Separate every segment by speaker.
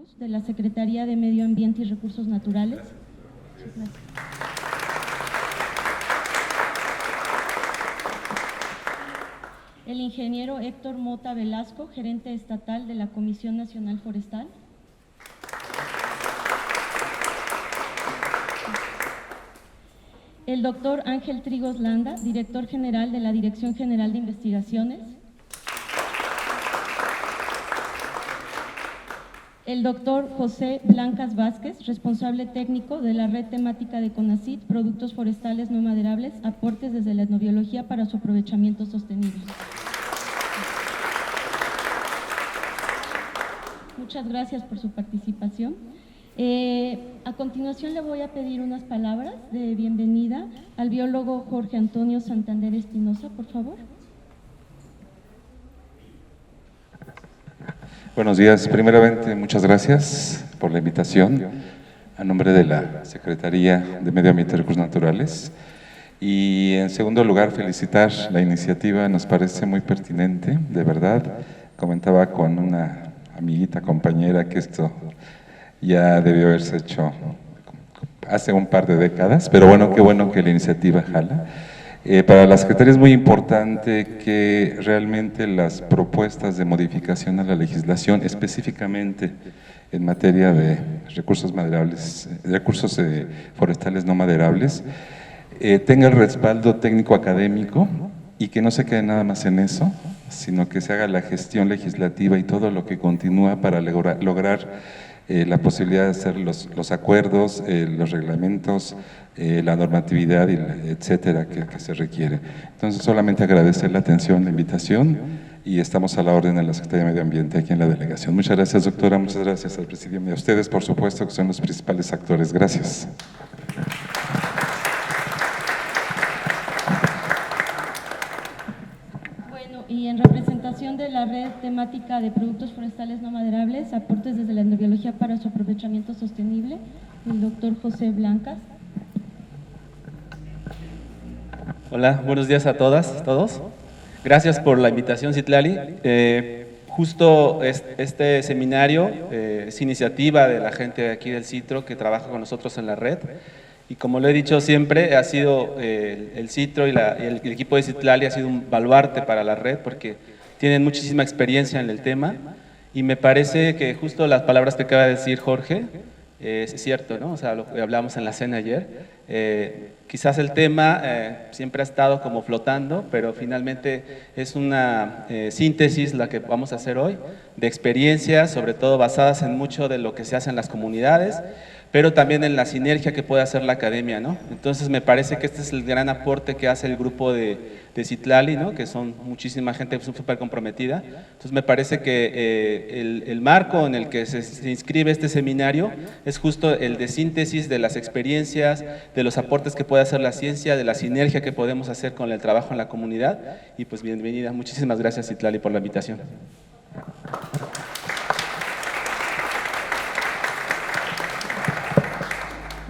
Speaker 1: Cruz, de la Secretaría de Medio Ambiente y Recursos Naturales. Gracias. El ingeniero Héctor Mota Velasco, gerente estatal de la Comisión Nacional Forestal. El doctor Ángel Trigos Landa, director general de la Dirección General de Investigaciones. El doctor José Blancas Vázquez, responsable técnico de la red temática de CONACYT, Productos Forestales No Maderables, aportes desde la etnobiología para su aprovechamiento sostenible. Muchas gracias por su participación. A continuación le voy a pedir unas palabras de bienvenida al biólogo Jorge Antonio Santander Espinosa, por favor.
Speaker 2: Buenos días. Primeramente, muchas gracias por la invitación a nombre de la Secretaría de Medio Ambiente y Recursos Naturales. Y en segundo lugar, felicitar la iniciativa, nos parece muy pertinente, de verdad. Comentaba con una amiguita, compañera, que esto ya debió haberse hecho hace un par de décadas, pero bueno, qué bueno que la iniciativa jala. Para la Secretaría es muy importante que realmente las propuestas de modificación a la legislación, específicamente en materia de recursos maderables, recursos forestales no maderables, tenga el respaldo técnico-académico y que no se quede nada más en eso, sino que se haga la gestión legislativa y todo lo que continúa para lograr la posibilidad de hacer los acuerdos, los reglamentos, la normatividad, etcétera, que se requiere. Entonces, solamente agradecer la atención, la invitación, y estamos a la orden de la Secretaría de Medio Ambiente aquí en la delegación. Muchas gracias, doctora, muchas gracias al presidium y a ustedes, por supuesto, que son los principales actores. Gracias.
Speaker 1: Y en representación de la red temática de productos forestales no maderables, aportes desde la etnobiología para su aprovechamiento sostenible, el doctor José Blancas.
Speaker 3: Hola, buenos días a todas, todos. Gracias por la invitación, Citlali. Justo este seminario es iniciativa de la gente de aquí del CITRO que trabaja con nosotros en la red. Y como lo he dicho siempre, ha sido el CITRO y el equipo de Citlali ha sido un baluarte para la red porque tienen muchísima experiencia en el tema y me parece que justo las palabras que acaba de decir Jorge es cierto, ¿no? O sea, lo que hablamos en la cena ayer, quizás el tema siempre ha estado como flotando, pero finalmente es una síntesis la que vamos a hacer hoy de experiencias, sobre todo basadas en mucho de lo que se hace en las comunidades, pero también en la sinergia que puede hacer la academia, ¿no? Entonces me parece que este es el gran aporte que hace el grupo de Citlali, ¿no? Que son muchísima gente súper comprometida. Entonces me parece que el marco en el que se inscribe este seminario es justo el de síntesis de las experiencias, de los aportes que puede hacer la ciencia, de la sinergia que podemos hacer con el trabajo en la comunidad. Y pues bienvenida. Muchísimas gracias, Citlali, por la invitación.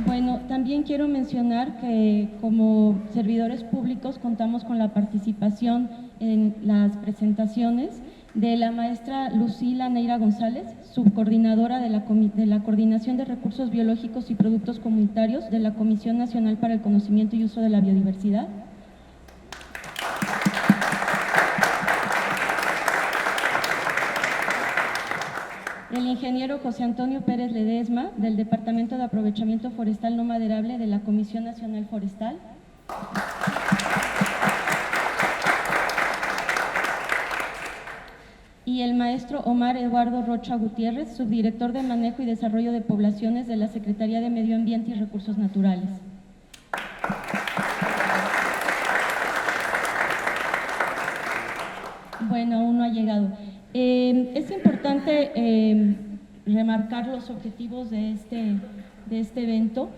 Speaker 1: Bueno, también quiero mencionar que como servidores públicos contamos con la participación en las presentaciones de la maestra Lucila Neira González, subcoordinadora de la Coordinación de Recursos Biológicos y Productos Comunitarios de la Comisión Nacional para el Conocimiento y Uso de la Biodiversidad. El ingeniero José Antonio Pérez Ledesma, del Departamento de Aprovechamiento Forestal No Maderable de la Comisión Nacional Forestal. Y el maestro Omar Eduardo Rocha Gutiérrez, subdirector de Manejo y Desarrollo de Poblaciones de la Secretaría de Medio Ambiente y Recursos Naturales. Bueno, aún no ha llegado. Es importante remarcar los objetivos de este evento.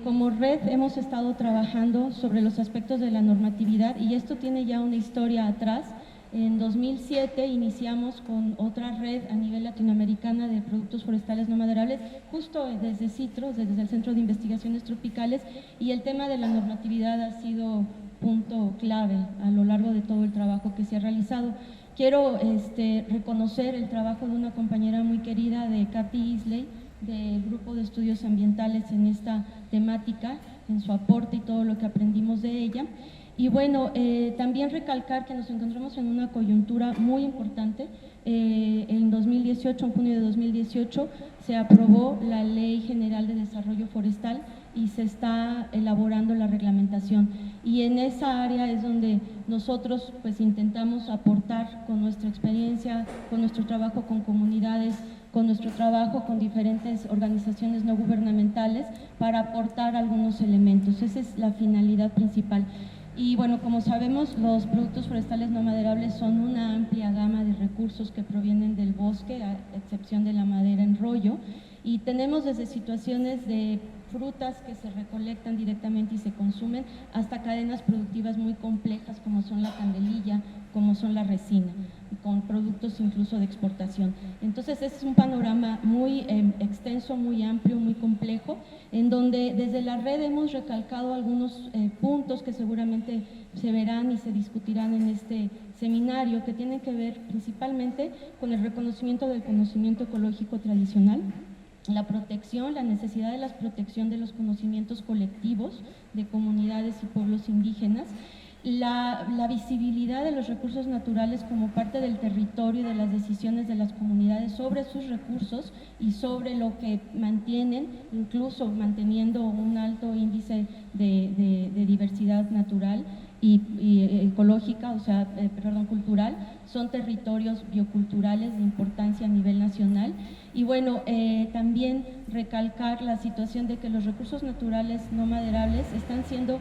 Speaker 1: Como red hemos estado trabajando sobre los aspectos de la normatividad y esto tiene ya una historia atrás. En 2007 iniciamos con otra red a nivel latinoamericana de productos forestales no maderables, justo desde CITRO, desde el Centro de Investigaciones Tropicales, y el tema de la normatividad ha sido punto clave a lo largo de todo el trabajo que se ha realizado. Quiero reconocer el trabajo de una compañera muy querida, de Kathy Isley, del Grupo de Estudios Ambientales en esta temática, en su aporte y todo lo que aprendimos de ella. Y bueno, también recalcar que nos encontramos en una coyuntura muy importante. En 2018, en junio de 2018, se aprobó la Ley General de Desarrollo Forestal y se está elaborando la reglamentación. Y en esa área es donde nosotros pues intentamos aportar con nuestra experiencia, con nuestro trabajo con comunidades, con nuestro trabajo con diferentes organizaciones no gubernamentales para aportar algunos elementos. Esa es la finalidad principal. Y bueno, como sabemos, los productos forestales no maderables son una amplia gama de recursos que provienen del bosque, a excepción de la madera en rollo, y tenemos desde situaciones de frutas que se recolectan directamente y se consumen, hasta cadenas productivas muy complejas como son la candelilla, como son la resina, con productos incluso de exportación. Entonces es un panorama muy extenso, muy amplio, muy complejo, en donde desde la red hemos recalcado algunos puntos que seguramente se verán y se discutirán en este seminario, que tienen que ver principalmente con el reconocimiento del conocimiento ecológico tradicional, la protección, la necesidad de la protección de los conocimientos colectivos de comunidades y pueblos indígenas, la visibilidad de los recursos naturales como parte del territorio y de las decisiones de las comunidades sobre sus recursos y sobre lo que mantienen, incluso manteniendo un alto índice de diversidad natural y ecológica, o sea, cultural, son territorios bioculturales de importancia a nivel nacional. Y bueno, también recalcar la situación de que los recursos naturales no maderables están siendo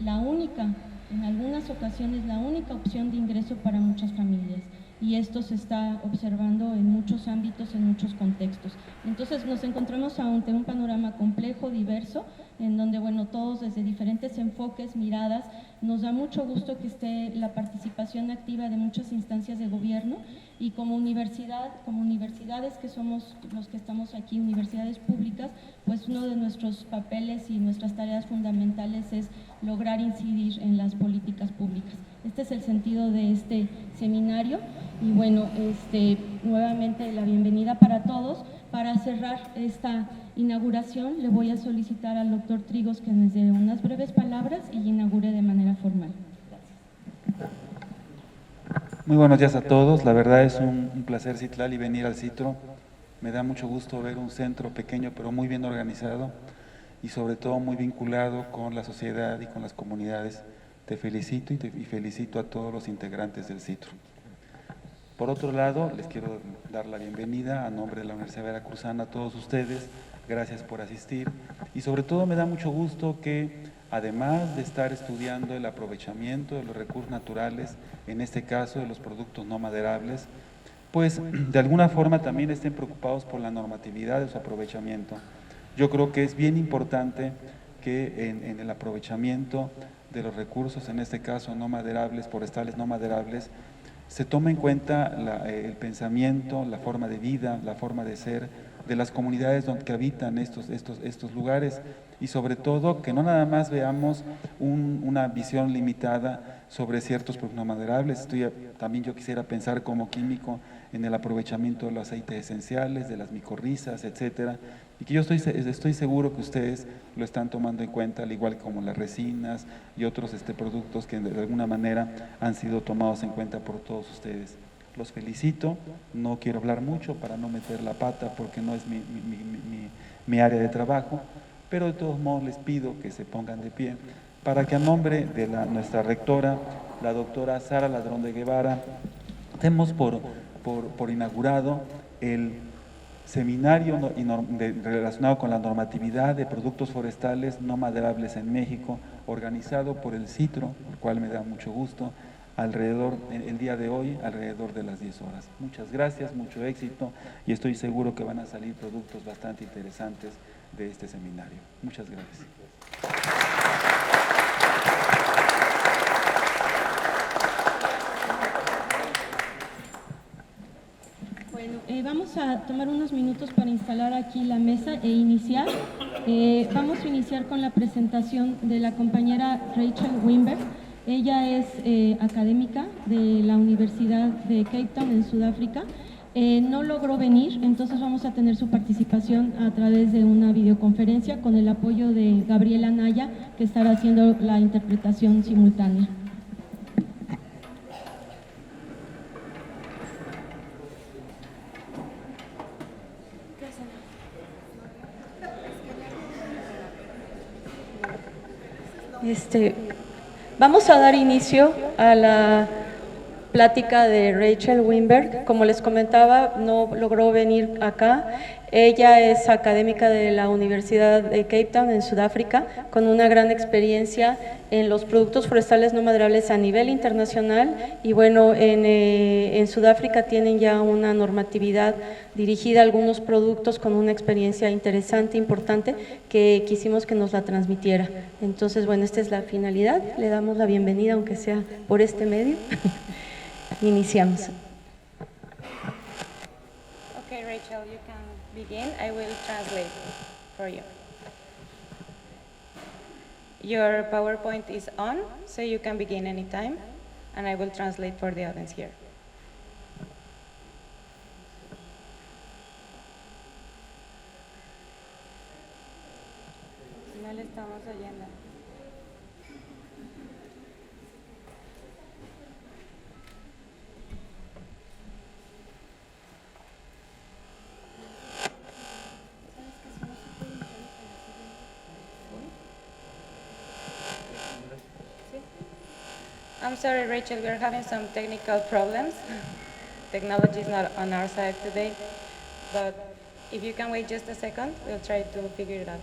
Speaker 1: la única, en algunas ocasiones, la única opción de ingreso para muchas familias. Y esto se está observando en muchos ámbitos, en muchos contextos. Entonces nos encontramos ante un panorama complejo, diverso, en donde, bueno, todos desde diferentes enfoques, miradas, nos da mucho gusto que esté la participación activa de muchas instancias de gobierno, y como universidad, como universidades que somos los que estamos aquí, universidades públicas, pues uno de nuestros papeles y nuestras tareas fundamentales es lograr incidir en las políticas públicas. Este es el sentido de este seminario y bueno, nuevamente la bienvenida para todos. Para cerrar esta inauguración le voy a solicitar al doctor Trigos que nos dé unas breves palabras y inaugure de manera formal. Gracias.
Speaker 4: Muy buenos días a todos. La verdad es un placer, Citlali, venir al CITRO. Me da mucho gusto ver un centro pequeño pero muy bien organizado y sobre todo muy vinculado con la sociedad y con las comunidades. Te felicito y felicito a todos los integrantes del CITRO. Por otro lado, les quiero dar la bienvenida a nombre de la Universidad Veracruzana a todos ustedes. Gracias por asistir y sobre todo me da mucho gusto que, además de estar estudiando el aprovechamiento de los recursos naturales, en este caso de los productos no maderables, pues de alguna forma también estén preocupados por la normatividad de su aprovechamiento. Yo creo que es bien importante que en el aprovechamiento de los recursos, en este caso no maderables, forestales no maderables, se tome en cuenta el pensamiento, la forma de vida, la forma de ser de las comunidades que habitan estos lugares y sobre todo que no nada más veamos una visión limitada sobre ciertos productos no maderables. También yo quisiera pensar como químico en el aprovechamiento de los aceites esenciales, de las micorrizas, etcétera, y que yo estoy seguro que ustedes lo están tomando en cuenta, al igual como las resinas y otros productos que de alguna manera han sido tomados en cuenta por todos ustedes. Los felicito, no quiero hablar mucho para no meter la pata porque no es mi área de trabajo, pero de todos modos les pido que se pongan de pie para que a nombre de nuestra rectora, la doctora Sara Ladrón de Guevara, demos por inaugurado el seminario relacionado con la normatividad de productos forestales no maderables en México, organizado por el CITRO, el cual me da mucho gusto, el día de hoy, alrededor de las 10 horas. Muchas gracias, mucho éxito y estoy seguro que van a salir productos bastante interesantes de este seminario. Muchas gracias.
Speaker 1: Bueno, vamos a tomar unos minutos para instalar aquí la mesa e iniciar. Vamos a iniciar con la presentación de la compañera Rachel Wimberg. Ella es académica de la Universidad de Cape Town en Sudáfrica. No logró venir, entonces vamos a tener su participación a través de una videoconferencia con el apoyo de Gabriela Naya, que estará haciendo la interpretación simultánea. Vamos a dar inicio a la plática de Rachel Wimberg. Como les comentaba, no logró venir acá. Ella es académica de la Universidad de Cape Town en Sudáfrica, con una gran experiencia en los productos forestales no maderables a nivel internacional. Y bueno, en Sudáfrica tienen ya una normatividad dirigida a algunos productos con una experiencia interesante, importante, que quisimos que nos la transmitiera. Entonces, bueno, esta es la finalidad. Le damos la bienvenida, aunque sea por este medio. Iniciamos.
Speaker 5: Okay, Rachel, you can begin. I will translate for you. Your PowerPoint is on, so you can begin anytime, and I will translate for the audience here. No le estamos oyendo. I'm sorry, Rachel, we're having some technical problems. Technology is not on our side today, but if you can wait just a second, we'll try to figure it out.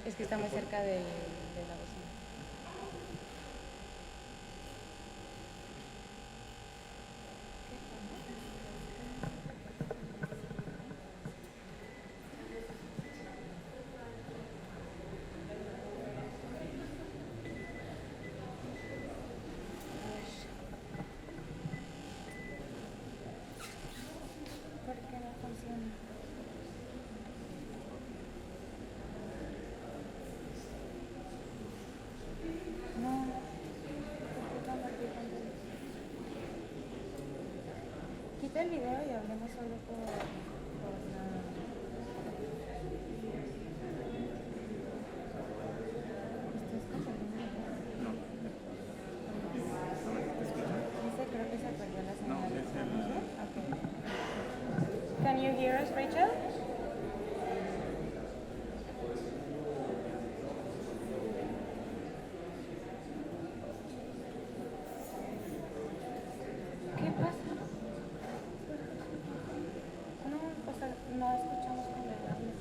Speaker 5: Es que está muy cerca de la bocina. ¿Por qué no funciona? No. Quita el video y hablemos solo por la... ¿Estás compartiendo la voz? No. Dice, creo que se perdió la señal. ¿Estamos bien? Okay. Can you hear us, Rachel? ¿Qué pasa? No, o sea, no escuchamos cuando hablamos.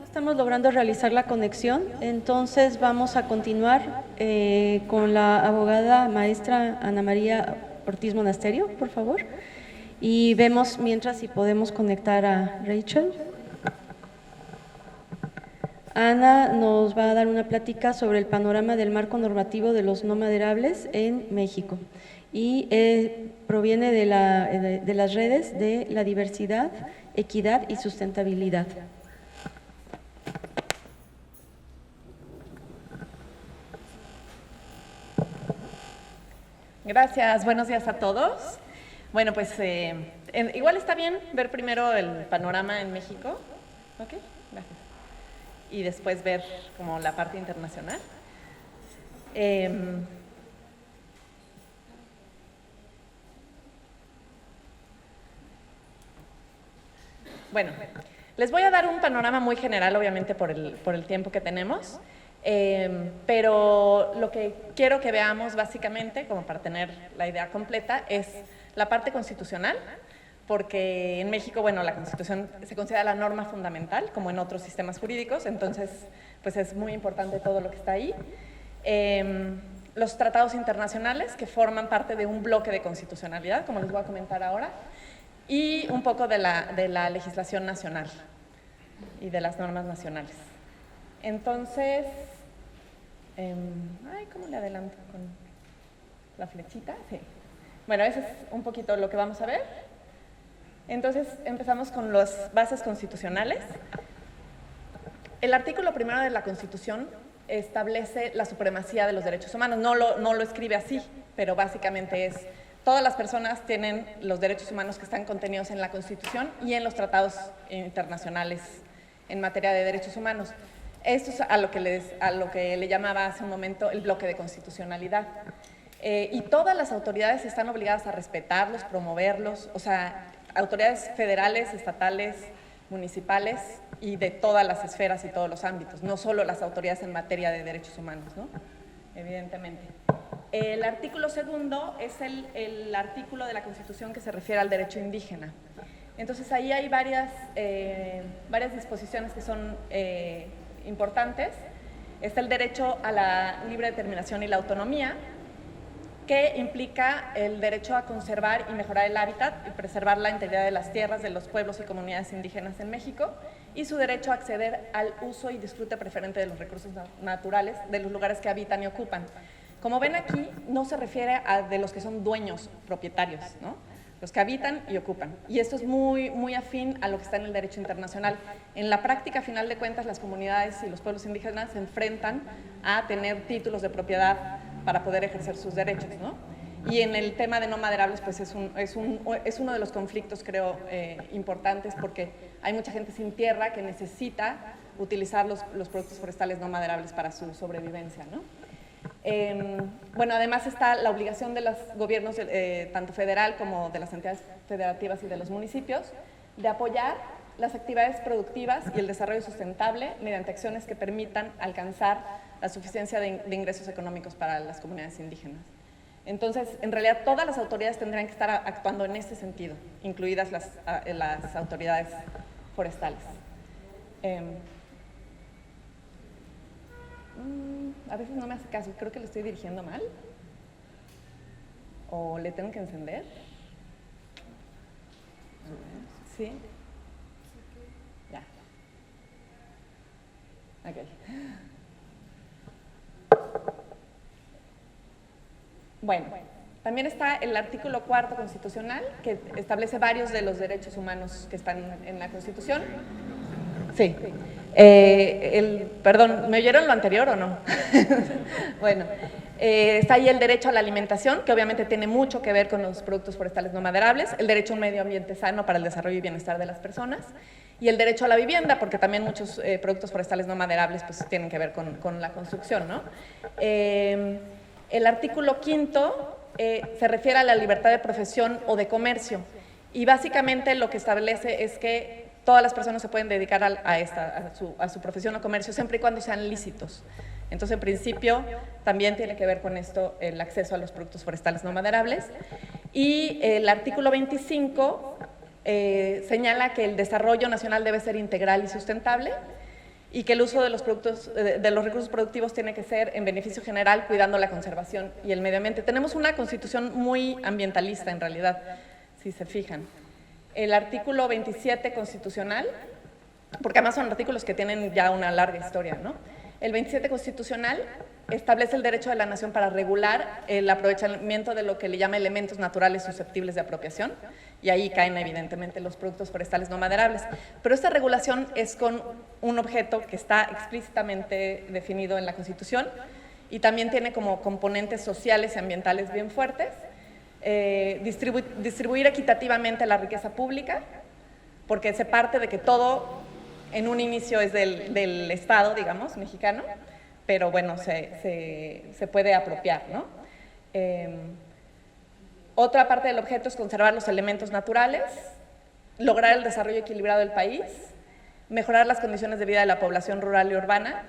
Speaker 1: estamos logrando realizar la conexión, entonces vamos a continuar con la abogada maestra Ana María Ortiz Monasterio, por favor, y vemos mientras si podemos conectar a Rachel. Ana nos va a dar una plática sobre el panorama del marco normativo de los no maderables en México y proviene de las redes de la diversidad, equidad y sustentabilidad.
Speaker 6: Gracias, buenos días a todos. Bueno, pues igual está bien ver primero el panorama en México, ¿ok? Gracias. Y después ver como la parte internacional. Bueno, les voy a dar un panorama muy general, obviamente por el tiempo que tenemos, pero lo que quiero que veamos básicamente, como para tener la idea completa, es la parte constitucional, porque en México, bueno, la Constitución se considera la norma fundamental, como en otros sistemas jurídicos, entonces, pues es muy importante todo lo que está ahí. Los tratados internacionales, que forman parte de un bloque de constitucionalidad, como les voy a comentar ahora, y un poco de la legislación nacional y de las normas nacionales. Entonces, ¿cómo le adelanto con la flechita? Sí. Bueno, eso es un poquito lo que vamos a ver. Entonces, empezamos con las bases constitucionales. El artículo primero de la Constitución establece la supremacía de los derechos humanos. No lo escribe así, pero básicamente es: todas las personas tienen los derechos humanos que están contenidos en la Constitución y en los tratados internacionales en materia de derechos humanos. Esto es a lo que le llamaba hace un momento el bloque de constitucionalidad. Y todas las autoridades están obligadas a respetarlos, promoverlos, o sea, autoridades federales, estatales, municipales y de todas las esferas y todos los ámbitos, no solo las autoridades en materia de derechos humanos, ¿no? Evidentemente. El artículo segundo es el artículo de la Constitución que se refiere al derecho indígena. Entonces, ahí hay varias disposiciones que son importantes. Está el derecho a la libre determinación y la autonomía, que implica el derecho a conservar y mejorar el hábitat y preservar la integridad de las tierras de los pueblos y comunidades indígenas en México, y su derecho a acceder al uso y disfrute preferente de los recursos naturales de los lugares que habitan y ocupan. Como ven aquí, no se refiere a de los que son dueños, propietarios, ¿no? Los que habitan y ocupan. Y esto es muy, muy afín a lo que está en el derecho internacional. En la práctica, a final de cuentas, las comunidades y los pueblos indígenas se enfrentan a tener títulos de propiedad para poder ejercer sus derechos, ¿no? Y en el tema de no maderables, pues es uno de los conflictos, creo, importantes, porque hay mucha gente sin tierra que necesita utilizar los productos forestales no maderables para su sobrevivencia, ¿no? Bueno, además está la obligación de los gobiernos, tanto federal como de las entidades federativas y de los municipios, de apoyar las actividades productivas y el desarrollo sustentable mediante acciones que permitan alcanzar la suficiencia de ingresos económicos para las comunidades indígenas. Entonces, en realidad, todas las autoridades tendrían que estar actuando en este sentido, incluidas las autoridades forestales. A veces no me hace caso, creo que lo estoy dirigiendo mal. ¿O le tengo que encender? ¿Sí? Ya. Ok. Bueno, también está el artículo 4 constitucional, que establece varios de los derechos humanos que están en la Constitución. Sí. Perdón, ¿me oyeron lo anterior o no? Bueno, está ahí el derecho a la alimentación, que obviamente tiene mucho que ver con los productos forestales no maderables, el derecho a un medio ambiente sano para el desarrollo y bienestar de las personas, y el derecho a la vivienda, porque también muchos productos forestales no maderables pues, tienen que ver con la construcción, ¿no? El artículo 5 se refiere a la libertad de profesión o de comercio, y básicamente lo que establece es que todas las personas se pueden dedicar a su profesión o comercio siempre y cuando sean lícitos. Entonces, en principio, también tiene que ver con esto el acceso a los productos forestales no maderables. Y el artículo 25 señala que el desarrollo nacional debe ser integral y sustentable y que el uso de los recursos productivos tiene que ser en beneficio general, cuidando la conservación y el medio ambiente. Tenemos una constitución muy ambientalista, en realidad, si se fijan. El artículo 27 constitucional, porque además son artículos que tienen ya una larga historia, ¿no? El 27 constitucional establece el derecho de la nación para regular el aprovechamiento de lo que le llama elementos naturales susceptibles de apropiación, y ahí caen evidentemente los productos forestales no maderables. Pero esta regulación es con un objeto que está explícitamente definido en la Constitución y también tiene como componentes sociales y ambientales bien fuertes, distribuir equitativamente la riqueza pública, porque se parte de que todo en un inicio es del Estado, digamos, mexicano, pero bueno, se puede apropiar, ¿no? Otra parte del objeto es conservar los elementos naturales, lograr el desarrollo equilibrado del país, mejorar las condiciones de vida de la población rural y urbana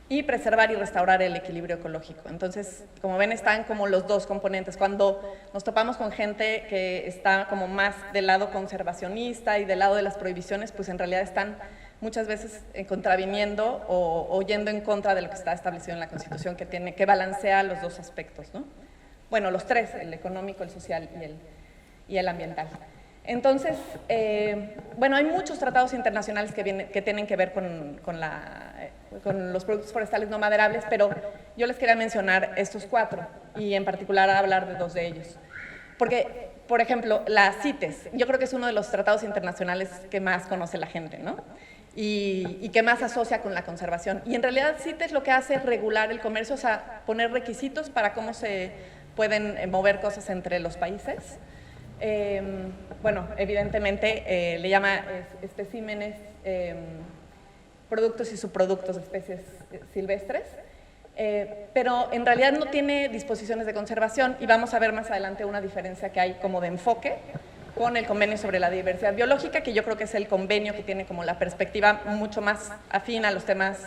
Speaker 6: y preservar y restaurar el equilibrio ecológico. Entonces, como ven, están como los dos componentes. Cuando nos topamos con gente que está como más del lado conservacionista y del lado de las prohibiciones, pues en realidad están muchas veces contraviniendo o yendo en contra de lo que está establecido en la Constitución, que balancea los dos aspectos, ¿no? Bueno, los tres, el económico, el social y el ambiental. Entonces, bueno, hay muchos tratados internacionales que tienen que ver con los productos forestales no maderables, pero yo les quería mencionar estos 4 y en particular hablar de 2 de ellos. Porque, por ejemplo, la CITES, yo creo que es uno de los tratados internacionales que más conoce la gente, ¿no? Y que más asocia con la conservación. Y en realidad CITES lo que hace es regular el comercio, o sea, poner requisitos para cómo se pueden mover cosas entre los países. Bueno, evidentemente le llama especímenes, productos y subproductos de especies silvestres, pero en realidad no tiene disposiciones de conservación y vamos a ver más adelante una diferencia que hay como de enfoque con el convenio sobre la diversidad biológica, que yo creo que es el convenio que tiene como la perspectiva mucho más afín a los temas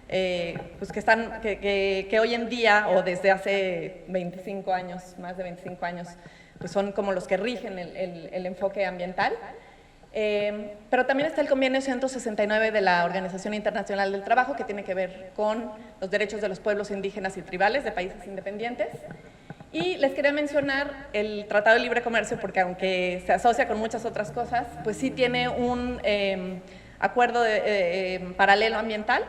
Speaker 6: pues que hoy en día o desde hace 25 años, más de 25 años, pues son como los que rigen el enfoque ambiental. Pero también está el convenio 169 de la Organización Internacional del Trabajo, que tiene que ver con los derechos de los pueblos indígenas y tribales de países independientes. Y les quería mencionar el Tratado de Libre Comercio, porque aunque se asocia con muchas otras cosas, pues sí tiene un acuerdo paralelo ambiental,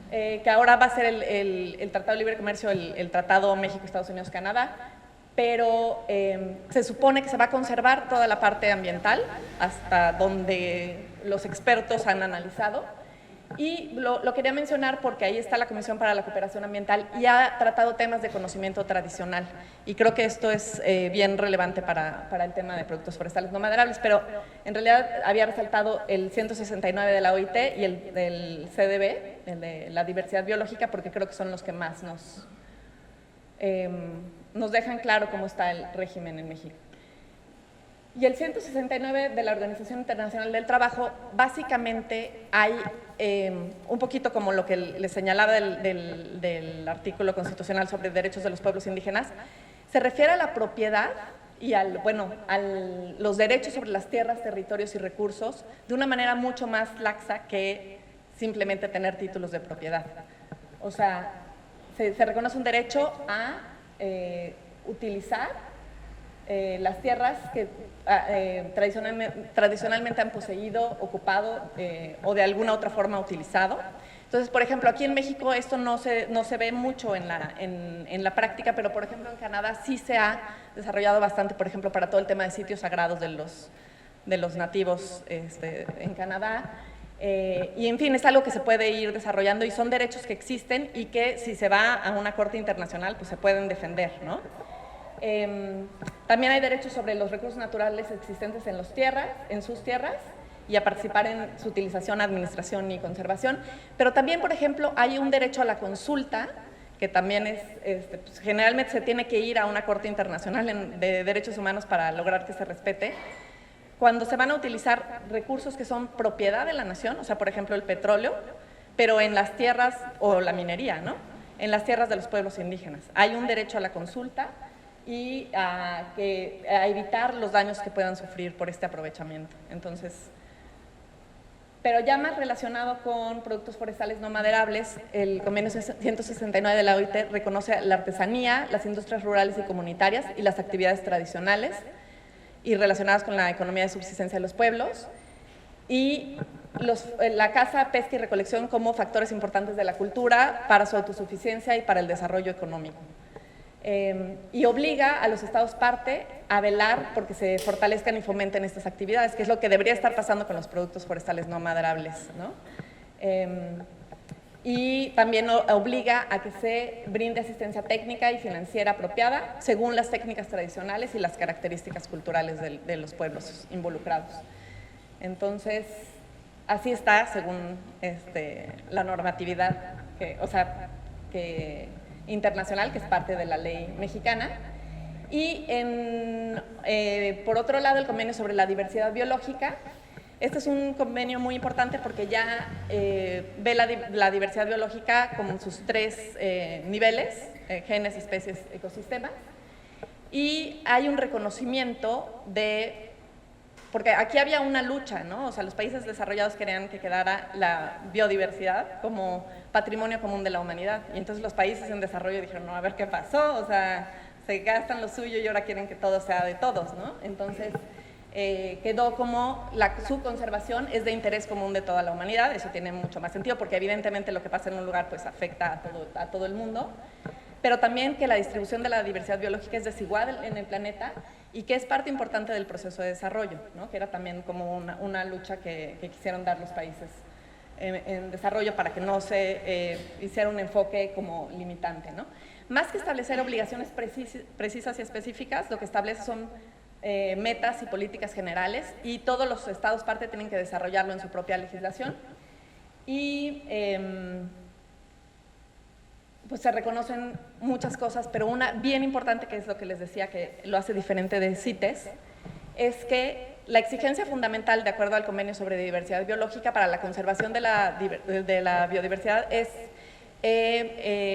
Speaker 6: que ahora va a ser el Tratado de Libre Comercio, el Tratado México, Estados Unidos, Canadá, pero se supone que se va a conservar toda la parte ambiental hasta donde los expertos han analizado. Y lo quería mencionar porque ahí está la Comisión para la Cooperación Ambiental y ha tratado temas de conocimiento tradicional. Y creo que esto es bien relevante para el tema de productos forestales no maderables, pero en realidad había resaltado el 169 de la OIT y el del CDB, el de la diversidad biológica, porque creo que son los que más nos dejan claro cómo está el régimen en México. Y el 169 de la Organización Internacional del Trabajo, básicamente hay un poquito como lo que les señalaba del artículo constitucional sobre derechos de los pueblos indígenas, se refiere a la propiedad y a los derechos sobre las tierras, territorios y recursos de una manera mucho más laxa que simplemente tener títulos de propiedad. O sea, se reconoce un derecho a utilizar las tierras que tradicionalmente han poseído, ocupado o de alguna otra forma utilizado. Entonces, por ejemplo, aquí en México esto no se ve mucho en la práctica, pero por ejemplo en Canadá sí se ha desarrollado bastante, por ejemplo, para todo el tema de sitios sagrados de los nativos en Canadá. Y en fin, es algo que se puede ir desarrollando y son derechos que existen y que si se va a una corte internacional pues se pueden defender, ¿no? También hay derechos sobre los recursos naturales existentes en sus tierras y a participar en su utilización, administración y conservación, pero también, por ejemplo, hay un derecho a la consulta, que también pues, generalmente se tiene que ir a una corte internacional de derechos humanos para lograr que se respete, cuando se van a utilizar recursos que son propiedad de la nación, o sea, por ejemplo, el petróleo, pero en las tierras, o la minería, ¿no? En las tierras de los pueblos indígenas. Hay un derecho a la consulta y a evitar los daños que puedan sufrir por este aprovechamiento. Entonces, pero ya más relacionado con productos forestales no maderables, el convenio 169 de la OIT reconoce la artesanía, las industrias rurales y comunitarias y las actividades tradicionales y relacionadas con la economía de subsistencia de los pueblos, y la caza, pesca y recolección como factores importantes de la cultura para su autosuficiencia y para el desarrollo económico. Y obliga a los estados parte a velar porque se fortalezcan y fomenten estas actividades, que es lo que debería estar pasando con los productos forestales no maderables, ¿no? Y también obliga a que se brinde asistencia técnica y financiera apropiada según las técnicas tradicionales y las características culturales de los pueblos involucrados. Entonces, así está según la normatividad internacional, que es parte de la ley mexicana. Y por otro lado, el convenio sobre la diversidad biológica. Este es un convenio muy importante porque ya ve la diversidad biológica como sus 3 niveles, genes, especies, ecosistemas, y hay un reconocimiento porque aquí había una lucha, ¿no? O sea, los países desarrollados querían que quedara la biodiversidad como patrimonio común de la humanidad, y entonces los países en desarrollo dijeron, no, a ver qué pasó, o sea, se gastan lo suyo y ahora quieren que todo sea de todos, ¿no? Entonces, quedó como su conservación es de interés común de toda la humanidad. Eso tiene mucho más sentido porque evidentemente lo que pasa en un lugar pues afecta a todo el mundo, pero también que la distribución de la diversidad biológica es desigual en el planeta y que es parte importante del proceso de desarrollo, ¿no? Que era también como una lucha que quisieron dar los países en desarrollo para que no se hiciera un enfoque como limitante, ¿no? Más que establecer obligaciones precisas y específicas, lo que establece son metas y políticas generales, y todos los estados parte tienen que desarrollarlo en su propia legislación, y pues se reconocen muchas cosas, pero una bien importante, que es lo que les decía que lo hace diferente de CITES, es que la exigencia fundamental, de acuerdo al convenio sobre diversidad biológica, para la conservación de la biodiversidad es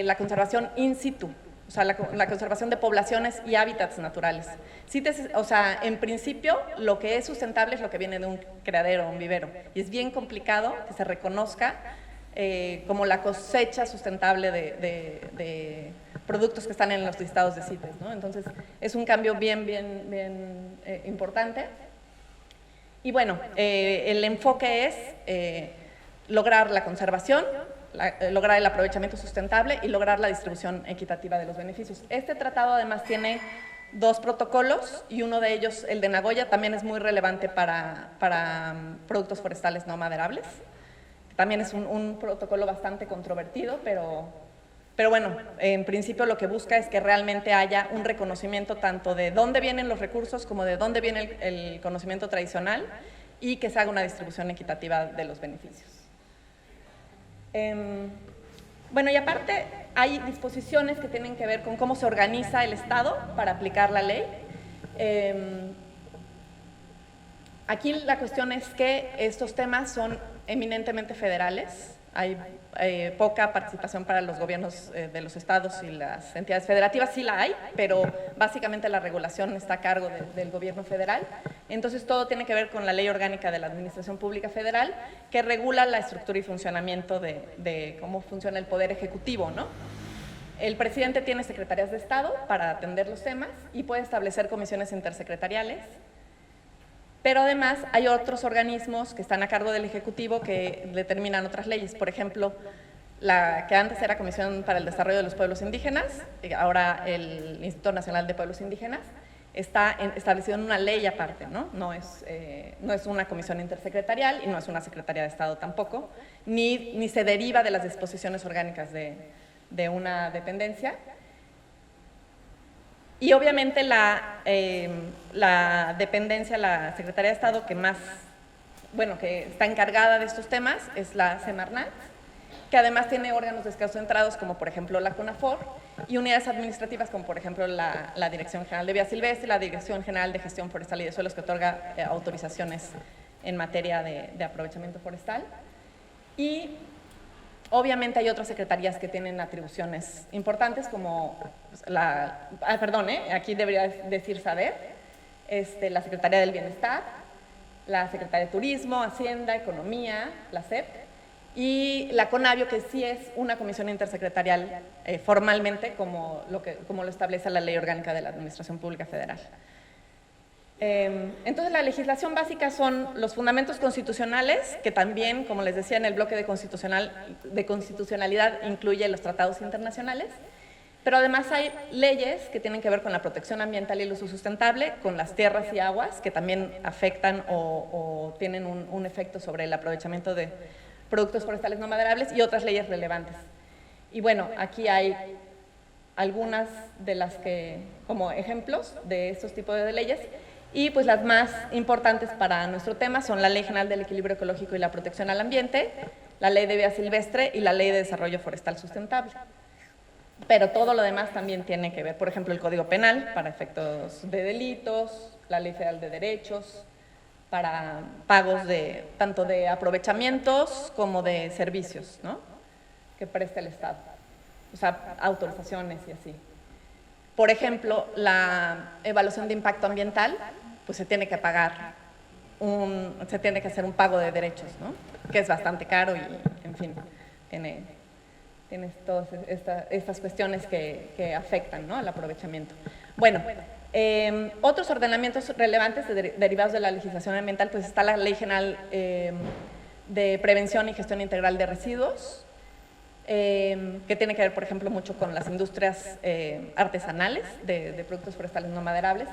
Speaker 6: la conservación in situ, o sea, la conservación de poblaciones y hábitats naturales. CITES, o sea, en principio, lo que es sustentable es lo que viene de un criadero, un vivero, y es bien complicado que se reconozca como la cosecha sustentable de productos que están en los listados de CITES, ¿no? Entonces, es un cambio bien importante. Y bueno, el enfoque es lograr la conservación, lograr el aprovechamiento sustentable y lograr la distribución equitativa de los beneficios. Este tratado además tiene 2 protocolos, y uno de ellos, el de Nagoya, también es muy relevante para productos forestales no maderables. También es un protocolo bastante controvertido, pero bueno, en principio lo que busca es que realmente haya un reconocimiento tanto de dónde vienen los recursos como de dónde viene el conocimiento tradicional, y que se haga una distribución equitativa de los beneficios. Bueno, y aparte hay disposiciones que tienen que ver con cómo se organiza el Estado para aplicar la ley. Aquí la cuestión es que estos temas son eminentemente federales. Hay poca participación para los gobiernos de los estados y las entidades federativas. Sí la hay, pero básicamente la regulación está a cargo del gobierno federal. Entonces todo tiene que ver con la Ley Orgánica de la Administración Pública Federal, que regula la estructura y funcionamiento de cómo funciona el Poder Ejecutivo, ¿no? El presidente tiene secretarías de Estado para atender los temas y puede establecer comisiones intersecretariales. Pero además hay otros organismos que están a cargo del Ejecutivo que determinan otras leyes. Por ejemplo, la que antes era Comisión para el Desarrollo de los Pueblos Indígenas, ahora el Instituto Nacional de Pueblos Indígenas, está establecido en una ley aparte, ¿no? No es una comisión intersecretarial y no es una secretaría de Estado tampoco, ni se deriva de las disposiciones orgánicas de una dependencia. Y obviamente la dependencia, la Secretaría de Estado que está encargada de estos temas es la Semarnat, que además tiene órganos desconcentrados como por ejemplo la CONAFOR, y unidades administrativas como por ejemplo la Dirección General de Vía Silvestre, la Dirección General de Gestión Forestal y de Suelos, que otorga autorizaciones en materia de aprovechamiento forestal. Y Obviamente hay otras secretarías que tienen atribuciones importantes como aquí debería decir SADER, la Secretaría del Bienestar, la Secretaría de Turismo, Hacienda, Economía, la SEP, y la CONABIO, que sí es una comisión intersecretarial formalmente, como lo establece la Ley Orgánica de la Administración Pública Federal. Entonces, la legislación básica son los fundamentos constitucionales, que también, como les decía, en el bloque de constitucionalidad incluye los tratados internacionales, pero además hay leyes que tienen que ver con la protección ambiental y el uso sustentable, con las tierras y aguas, que también afectan o tienen un efecto sobre el aprovechamiento de productos forestales no maderables, y otras leyes relevantes. Y bueno, aquí hay algunas de las que, como ejemplos de estos tipos de leyes, y pues las más importantes para nuestro tema son la Ley General del Equilibrio Ecológico y la Protección al Ambiente, la Ley de Vida Silvestre y la Ley de Desarrollo Forestal Sustentable. Pero todo lo demás también tiene que ver, por ejemplo, el Código Penal para efectos de delitos, la Ley Federal de Derechos, para pagos tanto de aprovechamientos como de servicios, ¿no?, que presta el Estado, o sea, autorizaciones y así. Por ejemplo, la evaluación de impacto ambiental, pues se tiene que pagar, se tiene que hacer un pago de derechos, ¿no?, que es bastante caro y, en fin, tienes todas estas cuestiones que afectan, ¿no?, al aprovechamiento. Bueno, otros ordenamientos relevantes derivados de la legislación ambiental, pues está la Ley General de Prevención y Gestión Integral de Residuos, que tiene que ver, por ejemplo, mucho con las industrias artesanales de productos forestales no maderables,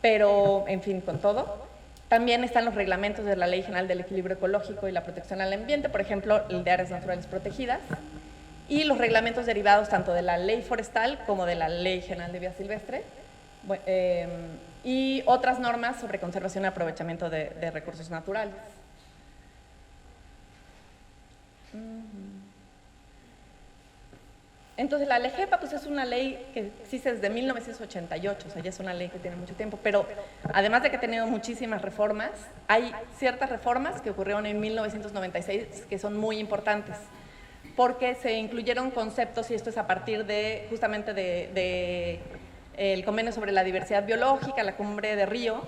Speaker 6: pero, en fin, con todo. También están los reglamentos de la Ley General del Equilibrio Ecológico y la Protección al Ambiente, por ejemplo, el de áreas naturales protegidas, y los reglamentos derivados tanto de la Ley Forestal como de la Ley General de Vida Silvestre, y otras normas sobre conservación y aprovechamiento de recursos naturales. Entonces, la LEGEPA pues, es una ley que existe desde 1988, o sea, ya es una ley que tiene mucho tiempo, pero además de que ha tenido muchísimas reformas, hay ciertas reformas que ocurrieron en 1996 que son muy importantes, porque se incluyeron conceptos, y esto es a partir justamente el convenio sobre la diversidad biológica, la cumbre de Río,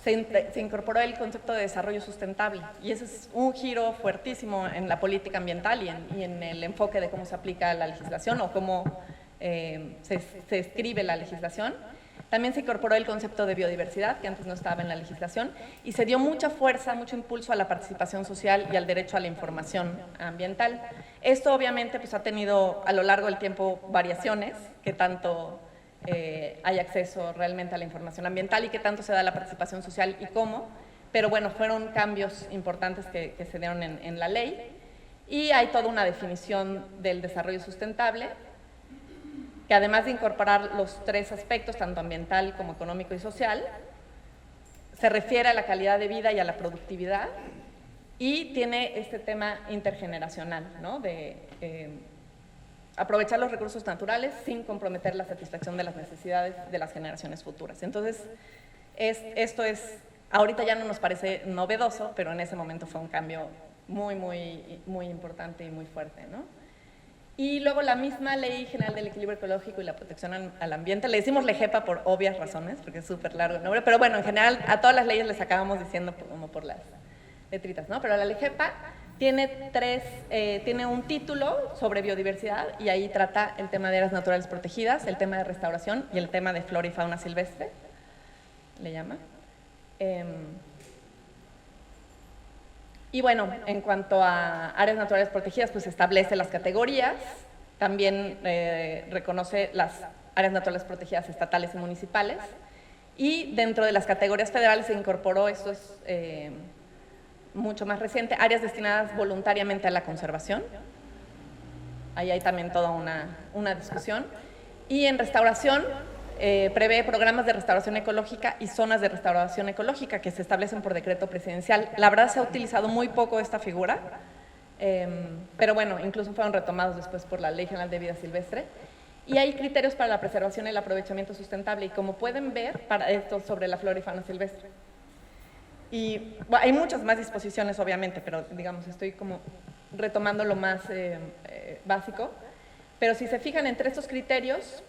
Speaker 6: se incorporó el concepto de desarrollo sustentable, y ese es un giro fuertísimo en la política ambiental y en el enfoque de cómo se aplica la legislación o cómo se escribe la legislación. También se incorporó el concepto de biodiversidad, que antes no estaba en la legislación, y se dio mucha fuerza, mucho impulso a la participación social y al derecho a la información ambiental. Esto obviamente pues, ha tenido a lo largo del tiempo variaciones, que tanto hay acceso realmente a la información ambiental y qué tanto se da la participación social y cómo, pero bueno, fueron cambios importantes que se dieron en la ley, y hay toda una definición del desarrollo sustentable, que además de incorporar los tres aspectos, tanto ambiental como económico y social, se refiere a la calidad de vida y a la productividad, y tiene este tema intergeneracional, ¿no?, de aprovechar los recursos naturales sin comprometer la satisfacción de las necesidades de las generaciones futuras. Entonces, esto ahorita ya no nos parece novedoso, pero en ese momento fue un cambio muy, muy, muy importante y muy fuerte, ¿no? Y luego la misma Ley General del Equilibrio Ecológico y la Protección al Ambiente, le decimos LEGEPA por obvias razones, porque es súper largo el nombre, pero bueno, en general a todas las leyes les acabamos diciendo como por las letritas, ¿no? Pero la LEGEPA tiene un título sobre biodiversidad, y ahí trata el tema de áreas naturales protegidas, el tema de restauración y el tema de flora y fauna silvestre, le llama. Y bueno, en cuanto a áreas naturales protegidas, pues establece las categorías, también reconoce las áreas naturales protegidas estatales y municipales, y dentro de las categorías federales se incorporó, esto es mucho más reciente, áreas destinadas voluntariamente a la conservación. Ahí hay también toda una discusión. Y en restauración prevé programas de restauración ecológica y zonas de restauración ecológica que se establecen por decreto presidencial. La verdad se ha utilizado muy poco esta figura, pero bueno, incluso fueron retomados después por la Ley General de Vida Silvestre. Y hay criterios para la preservación y el aprovechamiento sustentable, y como pueden ver, para esto sobre la flora y fauna silvestre. Y bueno, hay muchas más disposiciones, obviamente, pero digamos, estoy como retomando lo más básico. Pero si se fijan entre estos criterios,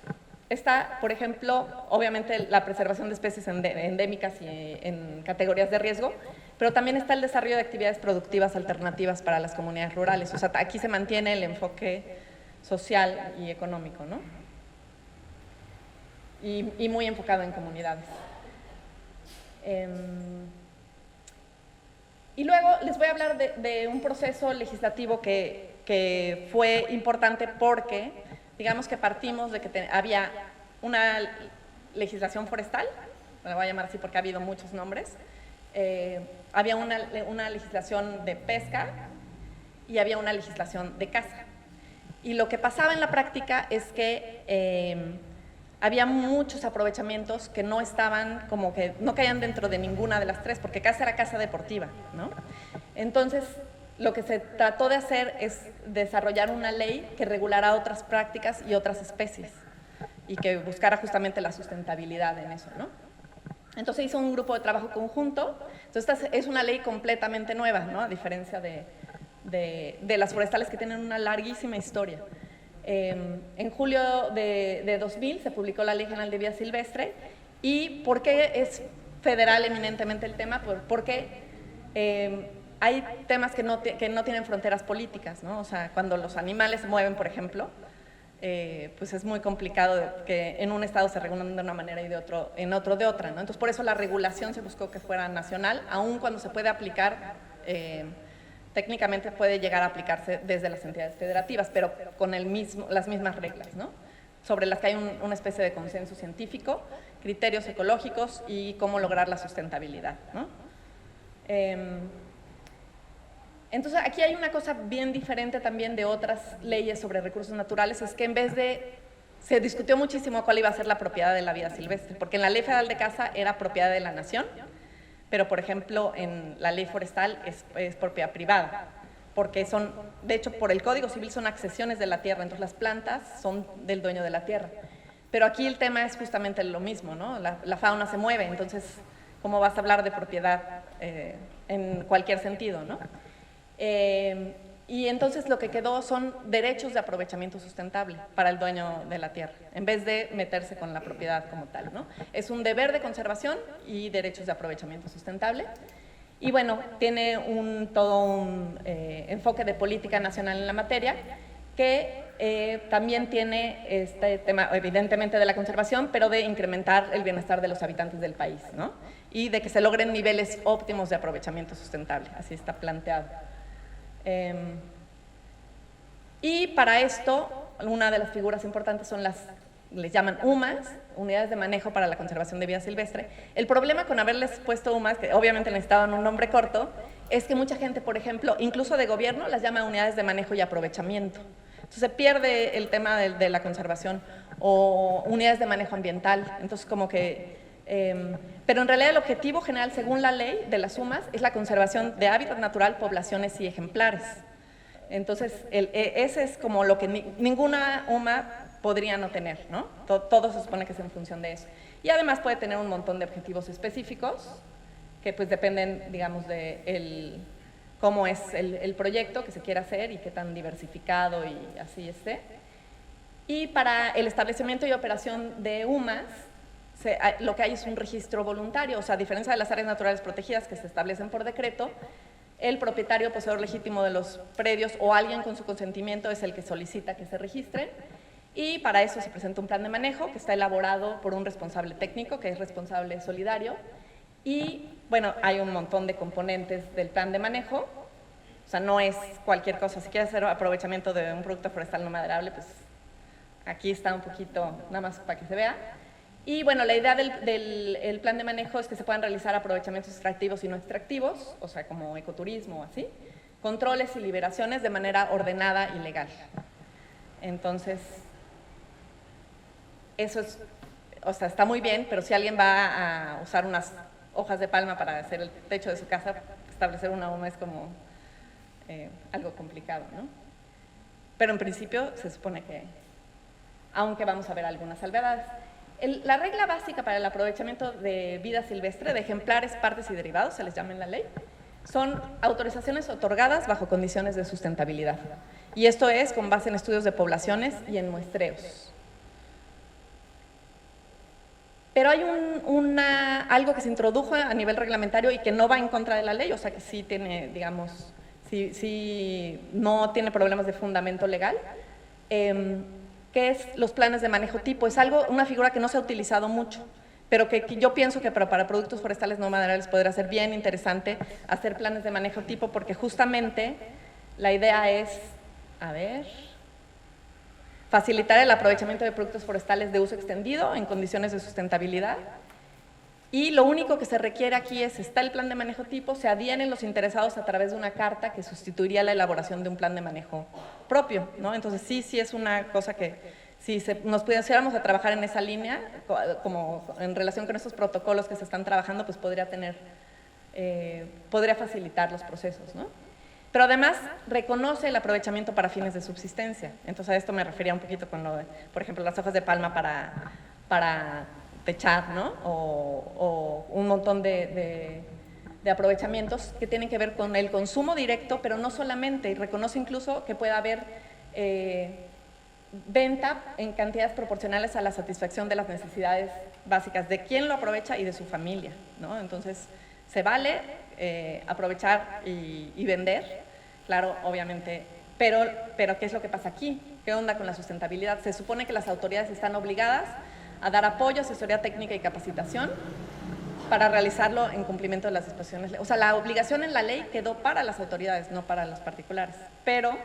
Speaker 6: está, por ejemplo, obviamente la preservación de especies endémicas y en categorías de riesgo, pero también está el desarrollo de actividades productivas alternativas para las comunidades rurales. O sea, aquí se mantiene el enfoque social y económico, ¿no? Y muy enfocado en comunidades. Y luego les voy a hablar de un proceso legislativo que fue importante porque, digamos que partimos de que había una legislación forestal, la voy a llamar así porque ha habido muchos nombres, había una legislación de pesca y había una legislación de caza. Y lo que pasaba en la práctica es que había muchos aprovechamientos que no estaban, como que no caían dentro de ninguna de las tres, porque caza era caza deportiva, ¿no? Entonces, lo que se trató de hacer es desarrollar una ley que regulara otras prácticas y otras especies y que buscara justamente la sustentabilidad en eso, ¿no? Entonces hizo un grupo de trabajo conjunto. Entonces esta es una ley completamente nueva, ¿no? A diferencia de las forestales que tienen una larguísima historia. En julio de 2000 se publicó la Ley General de Vida Silvestre. ¿Y por qué es federal eminentemente el tema? Porque hay temas que no tienen fronteras políticas, ¿no? O sea, cuando los animales se mueven, por ejemplo, pues es muy complicado que en un estado se regulen de una manera y en otro de otra, ¿no? Entonces, por eso la regulación se buscó que fuera nacional, aun cuando se puede aplicar, técnicamente puede llegar a aplicarse desde las entidades federativas, pero con las mismas reglas, ¿no? Sobre las que hay una especie de consenso científico, criterios ecológicos y cómo lograr la sustentabilidad, ¿no? Entonces, aquí hay una cosa bien diferente también de otras leyes sobre recursos naturales, es que en vez de… Se discutió muchísimo cuál iba a ser la propiedad de la vida silvestre, porque en la Ley Federal de Caza era propiedad de la nación, pero, por ejemplo, en la ley forestal es propiedad privada, porque son, de hecho, por el Código Civil son accesiones de la tierra, entonces las plantas son del dueño de la tierra. Pero aquí el tema es justamente lo mismo, ¿no? La fauna se mueve, entonces, ¿cómo vas a hablar de propiedad en cualquier sentido, ¿no? Y entonces lo que quedó son derechos de aprovechamiento sustentable para el dueño de la tierra, en vez de meterse con la propiedad como tal, ¿no? Es un deber de conservación y derechos de aprovechamiento sustentable. Y bueno, tiene todo un enfoque de política nacional en la materia, que también tiene este tema, evidentemente, de la conservación, pero de incrementar el bienestar de los habitantes del país, ¿no? Y de que se logren niveles óptimos de aprovechamiento sustentable, así está planteado. Y para esto, una de las figuras importantes son les llaman UMAS, Unidades de Manejo para la Conservación de Vida Silvestre. El problema con haberles puesto UMAS, que obviamente necesitaban un nombre corto, es que mucha gente, por ejemplo, incluso de gobierno, las llama Unidades de Manejo y Aprovechamiento. Entonces se pierde el tema de la conservación, o Unidades de Manejo Ambiental. Entonces como que… pero en realidad el objetivo general, según la ley de las UMAS, es la conservación de hábitat natural, poblaciones y ejemplares. Entonces, ese es como lo que ninguna UMA podría no tener, ¿no? Todo se supone que es en función de eso. Y además puede tener un montón de objetivos específicos que pues dependen, digamos, de cómo es el proyecto que se quiera hacer y qué tan diversificado y así esté. Y para el establecimiento y operación de UMAS, lo que hay es un registro voluntario, o sea, a diferencia de las áreas naturales protegidas que se establecen por decreto, el propietario poseedor legítimo de los predios o alguien con su consentimiento es el que solicita que se registren, y para eso se presenta un plan de manejo que está elaborado por un responsable técnico, que es responsable solidario, y bueno, hay un montón de componentes del plan de manejo, o sea, no es cualquier cosa. Si quieres hacer aprovechamiento de un producto forestal no maderable, pues aquí está un poquito, nada más para que se vea. Y bueno, la idea del plan de manejo es que se puedan realizar aprovechamientos extractivos y no extractivos, o sea, como ecoturismo o así, controles y liberaciones de manera ordenada y legal. Entonces, eso es, o sea, está muy bien, pero si alguien va a usar unas hojas de palma para hacer el techo de su casa, establecer una UMA es como algo complicado, ¿no? Pero en principio se supone que, aunque vamos a ver algunas salvedades. La regla básica para el aprovechamiento de vida silvestre, de ejemplares, partes y derivados, se les llama en la ley, son autorizaciones otorgadas bajo condiciones de sustentabilidad. Y esto es con base en estudios de poblaciones y en muestreos. Pero hay algo que se introdujo a nivel reglamentario y que no va en contra de la ley, o sea que sí tiene, digamos, sí no tiene problemas de fundamento legal, que es los planes de manejo tipo. Es una figura que no se ha utilizado mucho, pero que yo pienso que para productos forestales no maderables podría ser bien interesante hacer planes de manejo tipo, porque justamente la idea es, facilitar el aprovechamiento de productos forestales de uso extendido en condiciones de sustentabilidad. Y lo único que se requiere aquí está el plan de manejo tipo, se adhieren los interesados a través de una carta que sustituiría la elaboración de un plan de manejo propio, ¿no? Entonces sí es una cosa que si nos pudiéramos a trabajar en esa línea, como en relación con estos protocolos que se están trabajando, pues podría facilitar los procesos, ¿no? Pero además reconoce el aprovechamiento para fines de subsistencia. Entonces a esto me refería un poquito con lo de, por ejemplo, las hojas de palma para techar, ¿no? O un montón de aprovechamientos que tienen que ver con el consumo directo, pero no solamente, y reconoce incluso que pueda haber venta en cantidades proporcionales a la satisfacción de las necesidades básicas de quien lo aprovecha y de su familia, ¿no? Entonces, se vale aprovechar y vender, claro, obviamente, pero ¿qué es lo que pasa aquí? ¿Qué onda con la sustentabilidad? Se supone que las autoridades están obligadas a dar apoyo, asesoría técnica y capacitación para realizarlo en cumplimiento de las disposiciones. O sea, la obligación en la ley quedó para las autoridades, no para los particulares, pero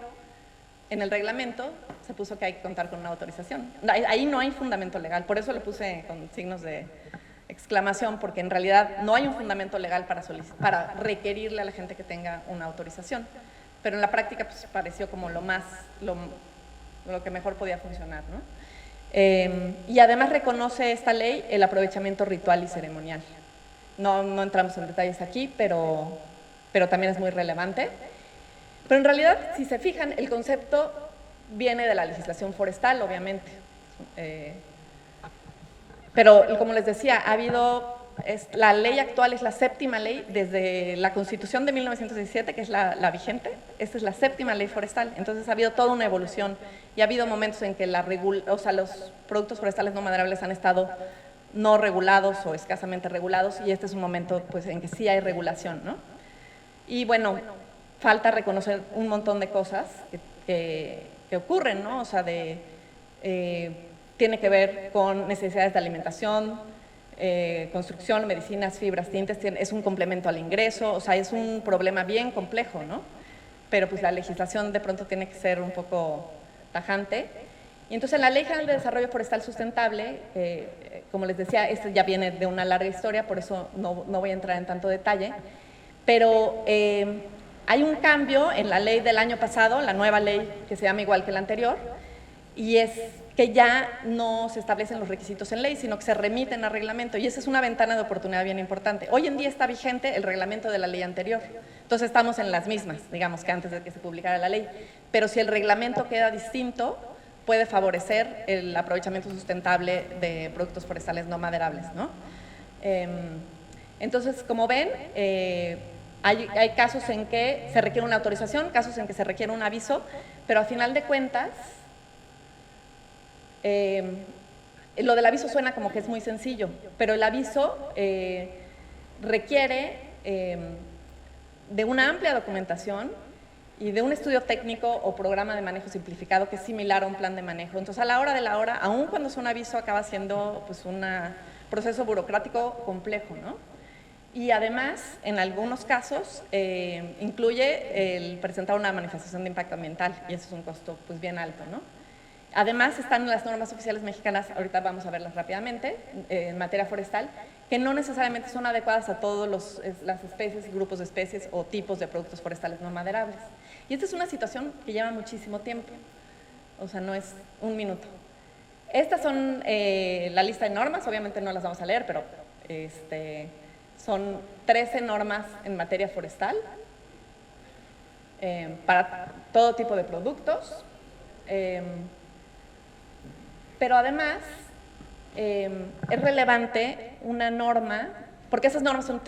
Speaker 6: en el reglamento se puso que hay que contar con una autorización. Ahí no hay fundamento legal, por eso lo puse con signos de exclamación, porque en realidad no hay un fundamento legal para requerirle a la gente que tenga una autorización, pero en la práctica pues pareció como lo que mejor podía funcionar, ¿no? Y además reconoce esta ley el aprovechamiento ritual y ceremonial. No entramos en detalles aquí, pero también es muy relevante. Pero en realidad, si se fijan, el concepto viene de la legislación forestal, obviamente. Pero, como les decía, la ley actual es la séptima ley desde la Constitución de 1917, que es la vigente. Esta es la séptima ley forestal. Entonces ha habido toda una evolución y ha habido momentos en que los productos forestales no maderables han estado no regulados o escasamente regulados, y este es un momento pues, en que sí hay regulación, ¿no? Y bueno, falta reconocer un montón de cosas que ocurren, ¿no? O sea, tiene que ver con necesidades de alimentación, construcción, medicinas, fibras, tintes, es un complemento al ingreso, o sea, es un problema bien complejo, ¿no? Pero pues la legislación de pronto tiene que ser un poco tajante. Y entonces la Ley General de Desarrollo Forestal Sustentable, como les decía, esto ya viene de una larga historia, por eso no voy a entrar en tanto detalle, pero hay un cambio en la ley del año pasado, la nueva ley que se llama igual que la anterior, y es que ya no se establecen los requisitos en ley, sino que se remiten a reglamento, y esa es una ventana de oportunidad bien importante. Hoy en día está vigente el reglamento de la ley anterior, entonces estamos en las mismas, digamos, que antes de que se publicara la ley, pero si el reglamento queda distinto, puede favorecer el aprovechamiento sustentable de productos forestales no maderables, ¿no? Entonces, como ven, hay casos en que se requiere una autorización, casos en que se requiere un aviso, pero a final de cuentas, lo del aviso suena como que es muy sencillo, pero el aviso requiere de una amplia documentación y de un estudio técnico o programa de manejo simplificado que es similar a un plan de manejo. Entonces, a la hora de la hora, aun cuando es un aviso, acaba siendo pues, un proceso burocrático complejo, ¿no? Y además, en algunos casos, incluye el presentar una manifestación de impacto ambiental, y eso es un costo pues, bien alto, ¿no? Además, están las normas oficiales mexicanas, ahorita vamos a verlas rápidamente, en materia forestal, que no necesariamente son adecuadas a todas las especies, grupos de especies o tipos de productos forestales no maderables. Y esta es una situación que lleva muchísimo tiempo, o sea, no es un minuto. Estas son la lista de normas, obviamente no las vamos a leer, pero son 13 normas en materia forestal para todo tipo de productos. Pero además es relevante una norma porque esas normas son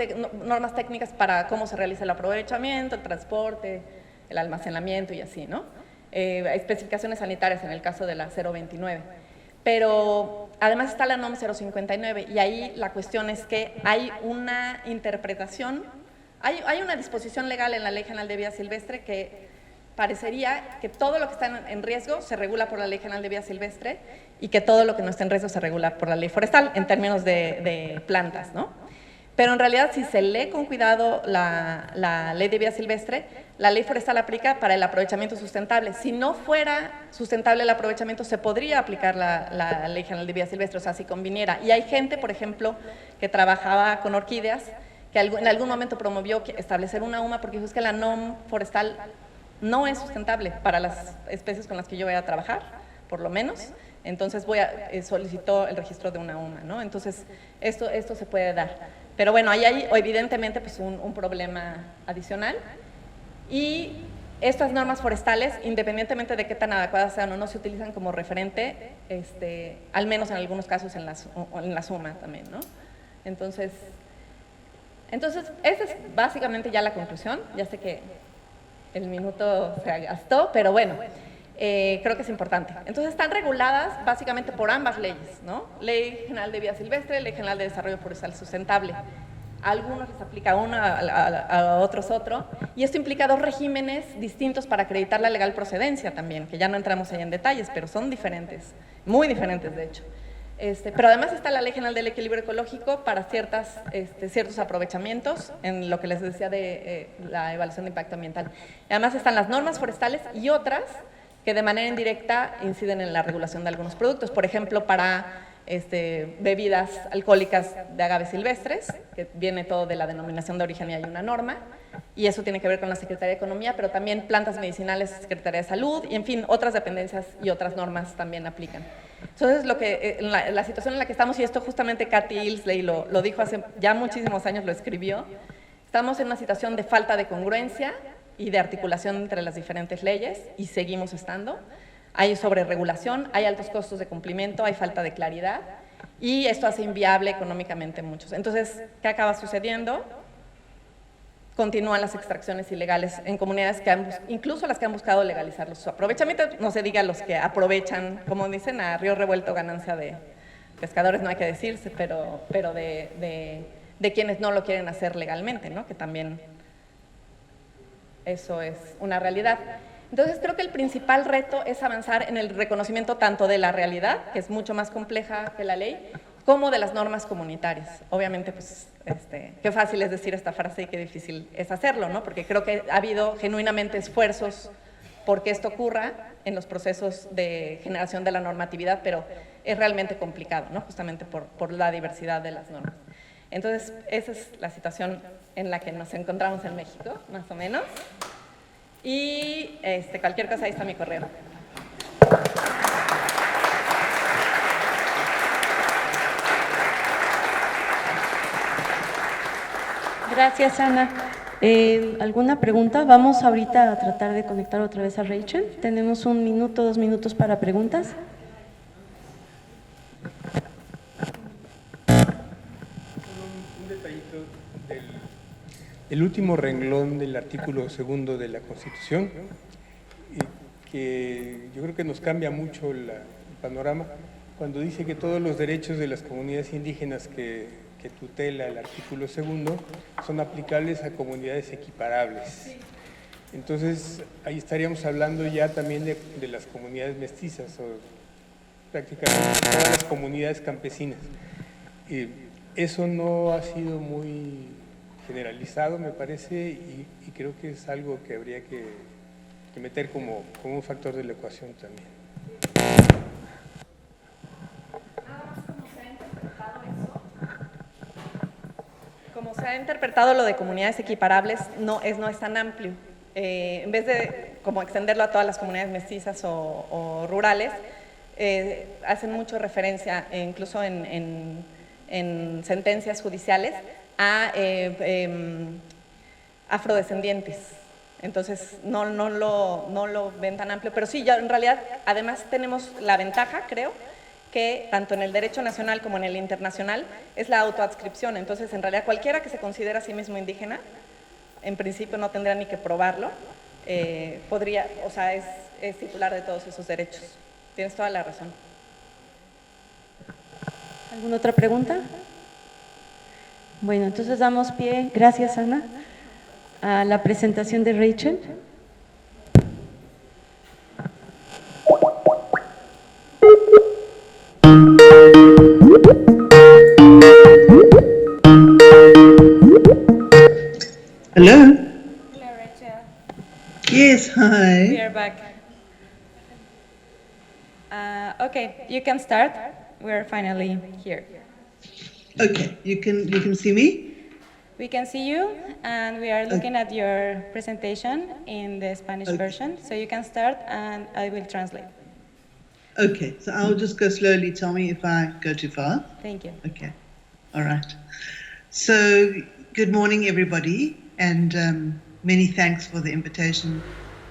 Speaker 6: normas técnicas para cómo se realiza el aprovechamiento, el transporte, el almacenamiento y así, ¿no? Especificaciones sanitarias en el caso de la 029. Pero además está la NOM 059 y ahí la cuestión es que hay una interpretación, hay una disposición legal en la Ley General de Vida Silvestre que parecería que todo lo que está en riesgo se regula por la Ley General de Vida Silvestre y que todo lo que no está en riesgo se regula por la Ley Forestal en términos de plantas, ¿no? Pero en realidad, si se lee con cuidado la Ley de Vida Silvestre, la Ley Forestal aplica para el aprovechamiento sustentable. Si no fuera sustentable el aprovechamiento, se podría aplicar la Ley General de Vida Silvestre, o sea, si conviniera. Y hay gente, por ejemplo, que trabajaba con orquídeas, que en algún momento promovió establecer una UMA porque dijo es que la NOM forestal no es sustentable para las especies con las que yo voy a trabajar, por lo menos. Entonces solicitó el registro de una UMA, ¿no? Entonces, esto se puede dar. Pero bueno, ahí hay evidentemente pues, un problema adicional. Y estas normas forestales, independientemente de qué tan adecuadas sean o no, se utilizan como referente, al menos en algunos casos en la UMA también, ¿no? Entonces, esa es básicamente ya la conclusión. Ya sé que el minuto se gastó, pero bueno, creo que es importante. Entonces están reguladas básicamente por ambas leyes, ¿no? Ley General de Vida Silvestre, Ley General de Desarrollo Forestal Sustentable. A algunos les aplica uno, a otros otro, y esto implica dos regímenes distintos para acreditar la legal procedencia también, que ya no entramos ahí en detalles, pero son diferentes, muy diferentes de hecho. Pero además está la Ley General del Equilibrio Ecológico para ciertos aprovechamientos, en lo que les decía de la evaluación de impacto ambiental. Además están las normas forestales y otras que de manera indirecta inciden en la regulación de algunos productos, por ejemplo, para bebidas alcohólicas de agaves silvestres, que viene todo de la denominación de origen y hay una norma, y eso tiene que ver con la Secretaría de Economía, pero también plantas medicinales, Secretaría de Salud, y en fin, otras dependencias y otras normas también aplican. Entonces, la situación en la que estamos, y esto justamente Kathy Ilsley lo dijo hace ya muchísimos años, lo escribió, estamos en una situación de falta de congruencia y de articulación entre las diferentes leyes, y seguimos estando. Hay sobreregulación, hay altos costos de cumplimiento, hay falta de claridad, y esto hace inviable económicamente muchos. Entonces, ¿qué acaba sucediendo? Continúan las extracciones ilegales en comunidades incluso las que han buscado legalizar su aprovechamiento, no se diga los que aprovechan, como dicen, a río revuelto ganancia de pescadores, no hay que decirse, pero de quienes no lo quieren hacer legalmente, ¿no? Que también eso es una realidad. Entonces, creo que el principal reto es avanzar en el reconocimiento tanto de la realidad, que es mucho más compleja que la ley, como de las normas comunitarias. Obviamente, pues, qué fácil es decir esta frase y qué difícil es hacerlo, ¿no? Porque creo que ha habido genuinamente esfuerzos porque esto ocurra en los procesos de generación de la normatividad, pero es realmente complicado, ¿no? Justamente por la diversidad de las normas. Entonces, esa es la situación en la que nos encontramos en México, más o menos. Y cualquier cosa, ahí está mi correo.
Speaker 1: Gracias, Ana. ¿Alguna pregunta? Vamos ahorita a tratar de conectar otra vez a Rachel. Tenemos 1 minuto, 2 minutos para preguntas.
Speaker 7: Un detallito del último renglón del artículo 2 de la Constitución, que yo creo que nos cambia mucho el panorama, cuando dice que todos los derechos de las comunidades indígenas que tutela el artículo 2 son aplicables a comunidades equiparables. Entonces, ahí estaríamos hablando ya también de las comunidades mestizas, o prácticamente todas las comunidades campesinas. Eso no ha sido muy generalizado, me parece, y creo que es algo que habría que meter como un factor de la ecuación también.
Speaker 6: Como se ha interpretado lo de comunidades equiparables, no es tan amplio. En vez de como extenderlo a todas las comunidades mestizas o rurales, hacen mucho referencia, incluso en sentencias judiciales, a afrodescendientes. Entonces, no lo ven tan amplio. Pero sí, ya en realidad, además tenemos la ventaja, creo, que tanto en el derecho nacional como en el internacional es la autoadscripción. Entonces, en realidad, cualquiera que se considera a sí mismo indígena, en principio no tendrá ni que probarlo, podría, o sea, es titular de todos esos derechos. Tienes toda la razón.
Speaker 1: ¿Alguna otra pregunta? Bueno, entonces damos pie, gracias Ana, a la presentación de Rachel.
Speaker 8: Hello?
Speaker 5: Hello, Rachel.
Speaker 8: Yes,
Speaker 5: We
Speaker 8: hi.
Speaker 5: are back. Okay, you can start. We're finally here.
Speaker 8: Okay, you can see me?
Speaker 5: We can see you, and we are looking at your presentation in the Spanish
Speaker 8: Okay.
Speaker 5: version. So you can start, and I will translate.
Speaker 8: Okay, so I'll just go slowly. Tell me if I go too fast.
Speaker 5: Thank you.
Speaker 8: Okay, all right. So, good morning, everybody, and many thanks for the invitation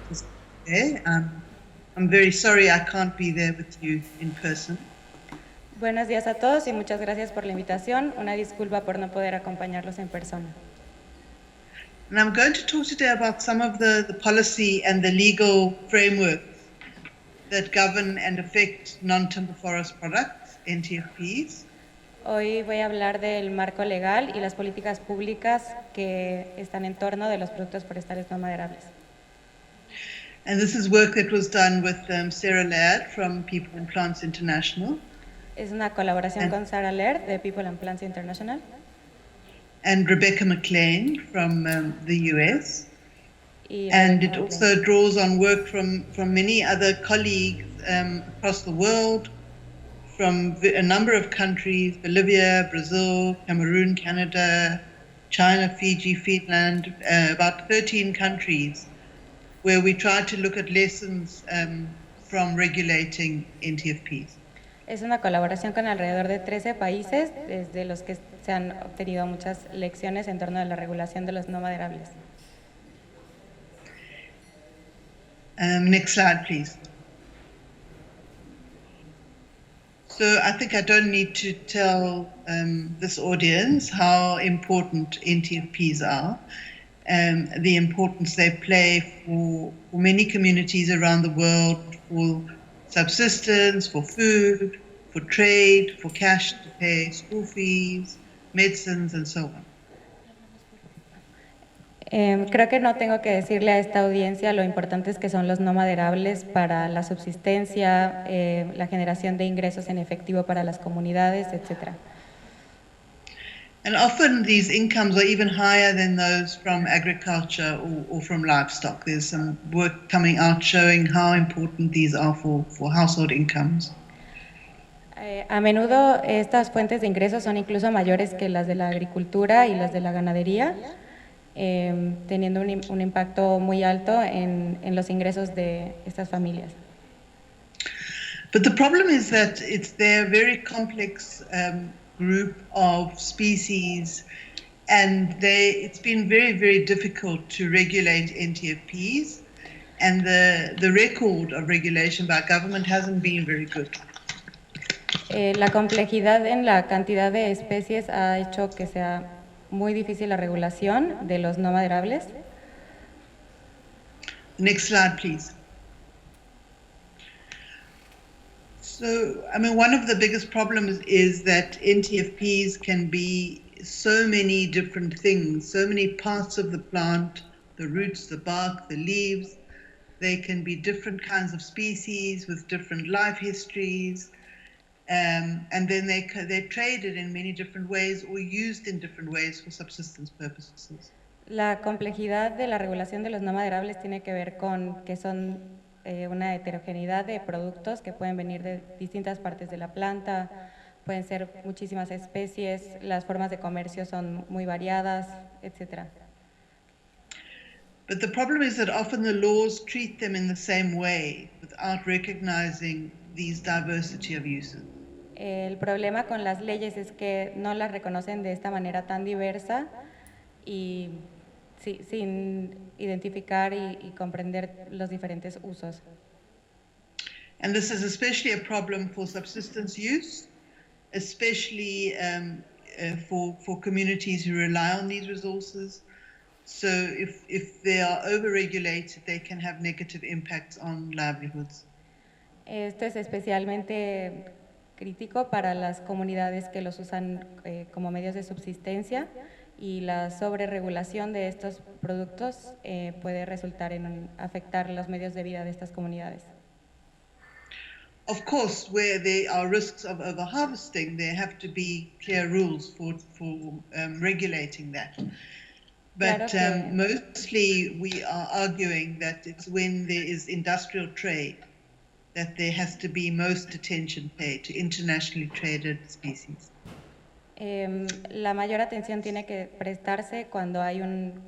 Speaker 8: to speak today. I'm very sorry I can't be there with you in person.
Speaker 5: Buenos días a todos y muchas gracias por la invitación. Una disculpa por no poder acompañarlos en persona.
Speaker 8: And I'm going to talk today about some of the policy and the legal frameworks that govern and affect non-timber forest products, NTFPs.
Speaker 5: Hoy voy a hablar del marco legal y las políticas públicas que están en torno de los productos forestales no maderables.
Speaker 8: And this is work that was done with Sarah Laird from People and Plants International.
Speaker 5: Es una colaboración con Sarah Laird de People and Plants International
Speaker 8: and Rebecca McLean from the US.
Speaker 5: y
Speaker 8: And
Speaker 5: Rebecca
Speaker 8: it
Speaker 5: McLean.
Speaker 8: also draws on work from many other colleagues across the world, from a number of countries, Bolivia, Brazil, Cameroon, Canada, China, Fiji, Finland, about 13 countries, where we try to look at lessons from regulating NTFPs.
Speaker 5: Es una colaboración con alrededor de 13 países, desde los que se han obtenido muchas lecciones en torno a la regulación de los no maderables.
Speaker 8: Next slide, please. So I think I don't need to tell this audience how important NTFPs are, the importance they play for many communities around the world, for subsistence, for food, for trade, for cash to pay school fees, medicines, and so on.
Speaker 5: Creo que no tengo que decirle a esta audiencia lo importantes que son los no maderables para la subsistencia, la generación de ingresos en efectivo para las comunidades, etc.
Speaker 8: And often these incomes are even higher than those from agriculture or from livestock. There's some work coming out showing how important these are for household incomes.
Speaker 5: A menudo estas fuentes de ingresos son incluso mayores que las de la agricultura y las de la ganadería, teniendo un impacto muy alto en los ingresos de estas familias.
Speaker 8: But the problem is that they're a very complex group of species, and it's been very, very difficult to regulate NTFPs, and the record of regulation by government hasn't been very good.
Speaker 5: La complejidad en la cantidad de especies ha hecho que sea muy difícil la regulación de los no maderables.
Speaker 8: Next slide, please. So, I mean, one of the biggest problems is that NTFPs can be so many different things, so many parts of the plant, the roots, the bark, the leaves. They can be different kinds of species with different life histories. And then they're traded in many different ways or used in different ways for subsistence purposes.
Speaker 5: La complejidad de la regulación de los no maderables tiene que ver con que son una heterogeneidad de productos que pueden venir de distintas partes de la planta, pueden ser muchísimas especies, las formas de comercio son muy variadas, etc.
Speaker 8: But the problem is that often the laws treat them in the same way without recognizing these diversity of uses.
Speaker 5: El problema con las leyes es que no las reconocen de esta manera tan diversa y sin identificar y comprender los diferentes usos.
Speaker 8: And this is especially a problem for subsistence use, especially for communities who rely on these resources. So if they are overregulated, they can have negative impacts on livelihoods.
Speaker 5: Esto es especialmente crítico para las comunidades que los usan como medios de subsistencia, y la sobreregulación de estos productos puede resultar en afectar los medios de vida de estas comunidades.
Speaker 8: Of course, where there are risks of overharvesting, there have to be clear rules for regulating that. But
Speaker 5: Claro que-
Speaker 8: mostly we are arguing that it's when there is industrial trade that there has to be most attention paid to internationally traded species.
Speaker 5: La mayor atención tiene que prestarse cuando hay un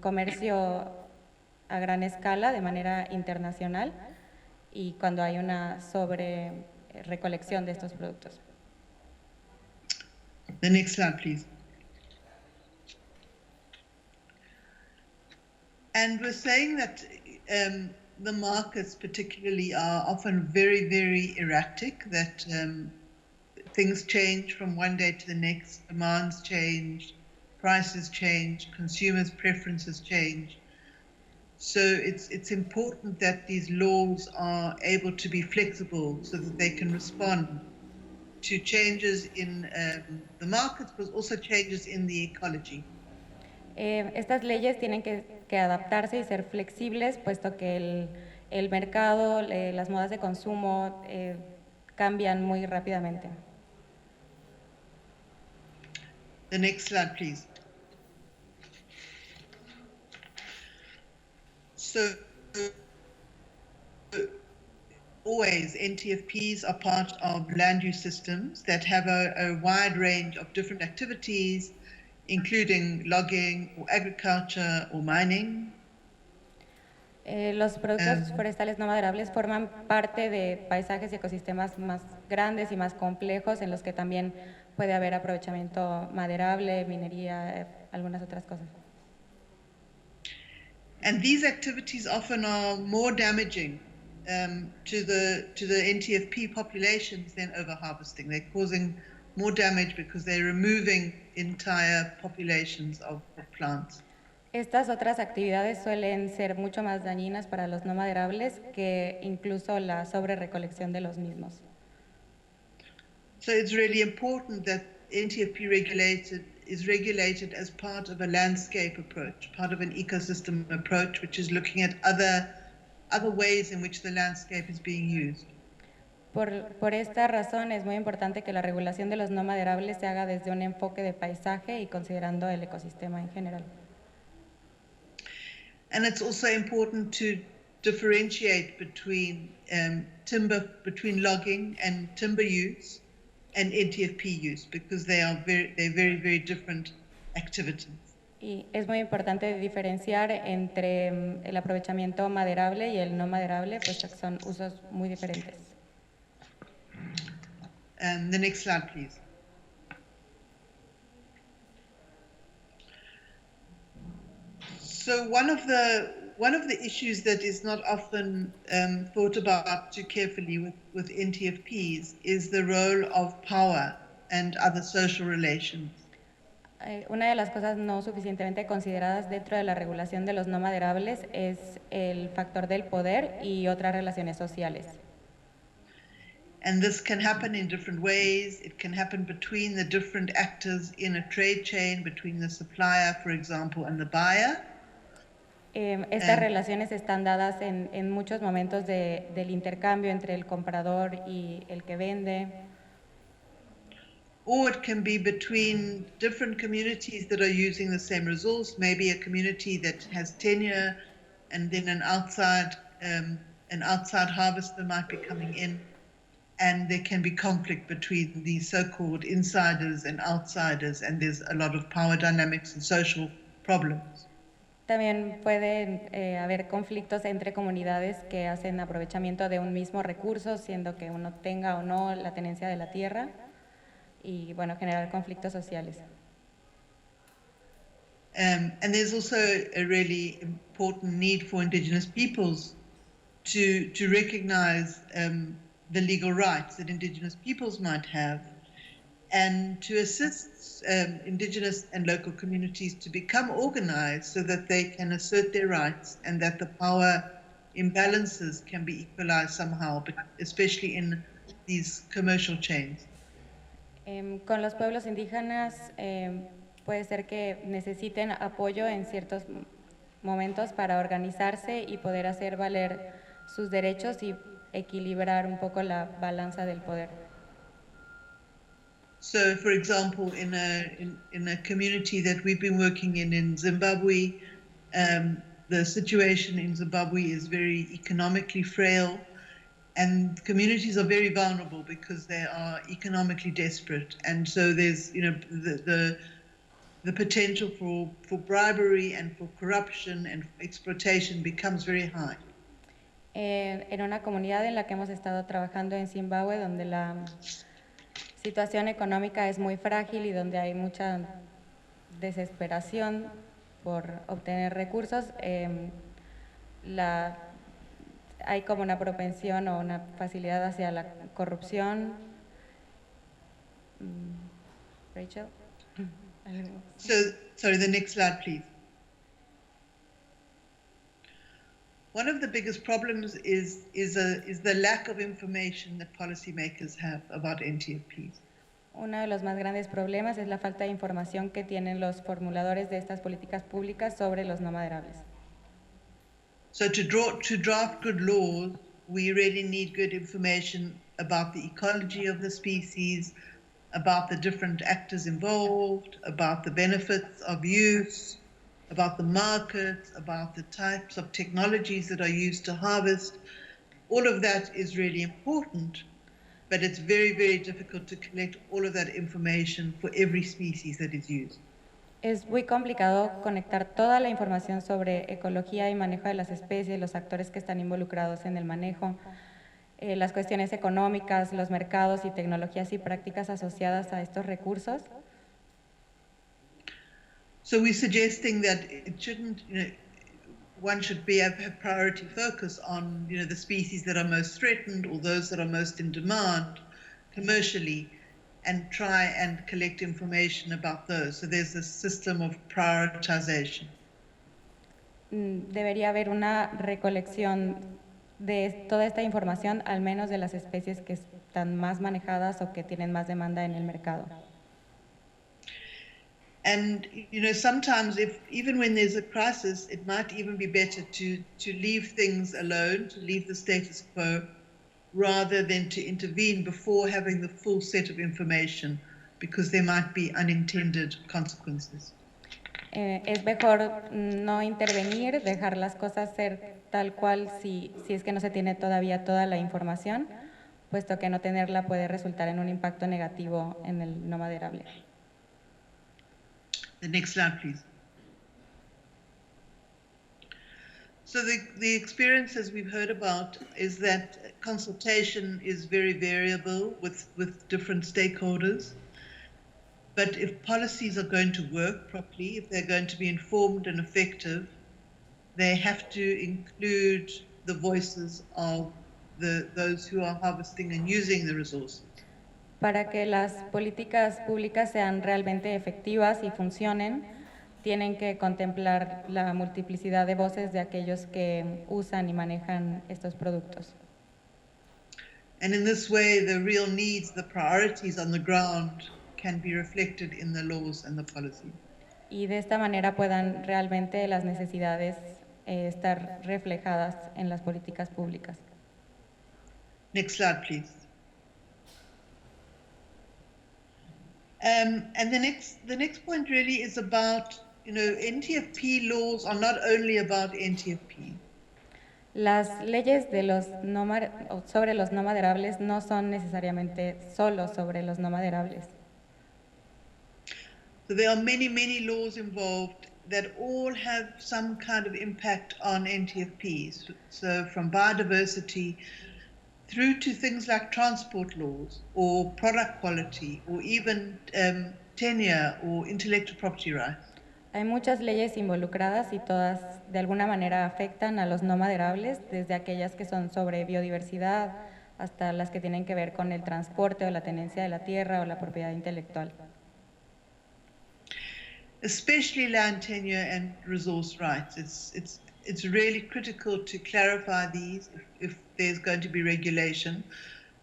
Speaker 5: comercio a gran escala de manera internacional y cuando hay una sobre recolección de estos productos.
Speaker 8: The next slide, please. And we're saying that the markets particularly are often very, very erratic, that things change from one day to the next, demands change, prices change, consumers' preferences change. So it's important that these laws are able to be flexible so that they can respond to changes in the markets, but also changes in the ecology.
Speaker 5: Estas leyes tienen que adaptarse y ser flexibles, puesto que el mercado, las modas de consumo cambian muy rápidamente.
Speaker 8: The next slide, please. So always NTFPs are part of land use systems that have a wide range of different activities, including logging or agriculture or mining.
Speaker 5: Los productos forestales no maderables forman parte de paisajes y ecosistemas más grandes y más complejos, en los que también puede haber aprovechamiento maderable, minería, algunas otras cosas.
Speaker 8: And these activities often are more damaging to the NTFP populations than overharvesting. They're causing more damage because they're removing entire populations of plants.
Speaker 5: Estas otras actividades suelen ser mucho más dañinas para los no maderables que incluso la sobrerecolección de los mismos.
Speaker 8: So it's really important that NTFP is regulated as part of a landscape approach, part of an ecosystem approach, which is looking at other ways in which the landscape is being used.
Speaker 5: Por esta razón es muy importante que la regulación de los no maderables se haga desde un enfoque de paisaje y considerando el ecosistema en general.
Speaker 8: And it's also important to differentiate between between logging and timber use and NTFP use, because they're very, very different activities.
Speaker 5: Y es muy importante diferenciar entre el aprovechamiento maderable y el no maderable, puesto que son usos muy diferentes.
Speaker 8: The next slide, please. So one of the issues that is not often thought about too carefully with NTFPs is the role of power and other social relations.
Speaker 5: Una de las cosas no suficientemente consideradas dentro de la regulación de los no maderables es el factor del poder y otras relaciones sociales.
Speaker 8: And this can happen in different ways. It can happen between the different actors in a trade chain, between the supplier, for example, and the buyer.
Speaker 5: Estas relaciones están dadas en muchos momentos del intercambio entre el comprador y el que vende.
Speaker 8: Or it can be between different communities that are using the same resource, maybe a community that has tenure and then an outside harvester might be coming in, and there can be conflict between the so-called insiders and outsiders, and there's a lot of power dynamics and social problems.
Speaker 5: También pueden haber conflictos entre comunidades que hacen aprovechamiento de un mismo recurso, siendo que uno tenga o no la tenencia de la tierra, y bueno, generar conflictos sociales.
Speaker 8: And there's also a really important need for indigenous peoples to recognize the legal rights that Indigenous peoples might have, and to assist Indigenous and local communities to become organized so that they can assert their rights and that the power imbalances can be equalized somehow, but especially in these commercial chains.
Speaker 5: Con los pueblos indígenas puede ser que necesiten apoyo en ciertos momentos para organizarse y poder hacer valer sus derechos y equilibrar un poco la balanza del poder.
Speaker 8: So, for example, in a community that we've been working in Zimbabwe, the situation in Zimbabwe is very economically frail, and communities are very vulnerable because they are economically desperate, and so there's the potential for bribery and for corruption and exploitation becomes very high.
Speaker 5: En una comunidad en la que hemos estado trabajando en Zimbabue, donde la situación económica es muy frágil y donde hay mucha desesperación por obtener recursos, hay como una propensión o una facilidad hacia la corrupción. Rachel?
Speaker 8: So, sorry, the next slide, please. One of the biggest problems is the lack of information that policymakers have about NTFPs.
Speaker 5: Uno de los más grandes problemas es la falta de información que tienen los formuladores de estas políticas públicas sobre los no maderables.
Speaker 8: So to draft good laws, we really need good information about the ecology of the species, about the different actors involved, about the benefits of use, about the markets, about the types of technologies that are used to harvest. All of that is really important, but it's very, very difficult to collect all of that information for every species that is used.
Speaker 5: Es muy complicado conectar toda la información sobre ecología y manejo de las especies, los actores que están involucrados en el manejo, las cuestiones económicas, los mercados y tecnologías y prácticas asociadas a estos recursos.
Speaker 8: So we're suggesting that it shouldn't, one should have priority focus on, the species that are most threatened or those that are most in demand commercially, and try and collect information about those. So there's a system of prioritization.
Speaker 5: Debería haber una recolección de toda esta información, al menos de las especies que están más manejadas o que tienen más demanda en el mercado.
Speaker 8: And sometimes, even when there's a crisis, it might even be better to leave things alone, to leave the status quo, rather than to intervene before having the full set of information, because there might be unintended consequences.
Speaker 5: Es mejor no intervenir, dejar las cosas ser tal cual si es que no se tiene todavía toda la información, puesto que no tenerla puede resultar en un impacto negativo en el no maderable.
Speaker 8: The next slide, please. So the experiences we've heard about is that consultation is very variable with different stakeholders. But if policies are going to work properly, if they're going to be informed and effective, they have to include the voices of those who are harvesting and using the resources.
Speaker 5: Para que las políticas públicas sean realmente efectivas y funcionen, tienen que contemplar la multiplicidad de voces de aquellos que usan y manejan estos productos.
Speaker 8: And in this way, the real needs, the priorities on the ground can be reflected in the laws and the policy.
Speaker 5: Y de esta manera puedan realmente las necesidades estar reflejadas en las políticas públicas.
Speaker 8: Next slide, please. And the next point really is about, NTFP laws are not only about NTFP.
Speaker 5: Las leyes de sobre los no maderables no son necesariamente solo sobre los no maderables.
Speaker 8: So there are many, many laws involved that all have some kind of impact on NTFPs. So from biodiversity through to things like transport laws or product quality or even tenure or intellectual property rights.
Speaker 5: Hay muchas leyes involucradas y todas de alguna manera afectan a los no maderables, desde aquellas que son sobre biodiversidad hasta las que tienen que ver con el transporte o la tenencia de la tierra o la propiedad intelectual.
Speaker 8: Especially land tenure and resource rights. It's really critical to clarify these if there's going to be regulation,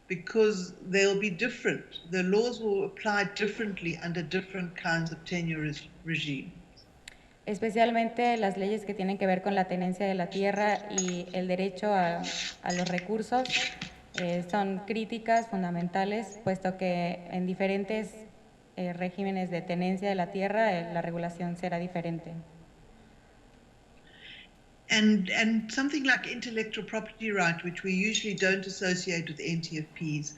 Speaker 8: because they'll be different. The laws will apply differently under different kinds of tenure regime.
Speaker 5: Especialmente las leyes que tienen que ver con la tenencia de la tierra y el derecho a los recursos son críticas fundamentales, puesto que en diferentes regímenes de tenencia de la tierra la regulación será diferente.
Speaker 8: And something like intellectual property right, which we usually don't associate with NTFPs,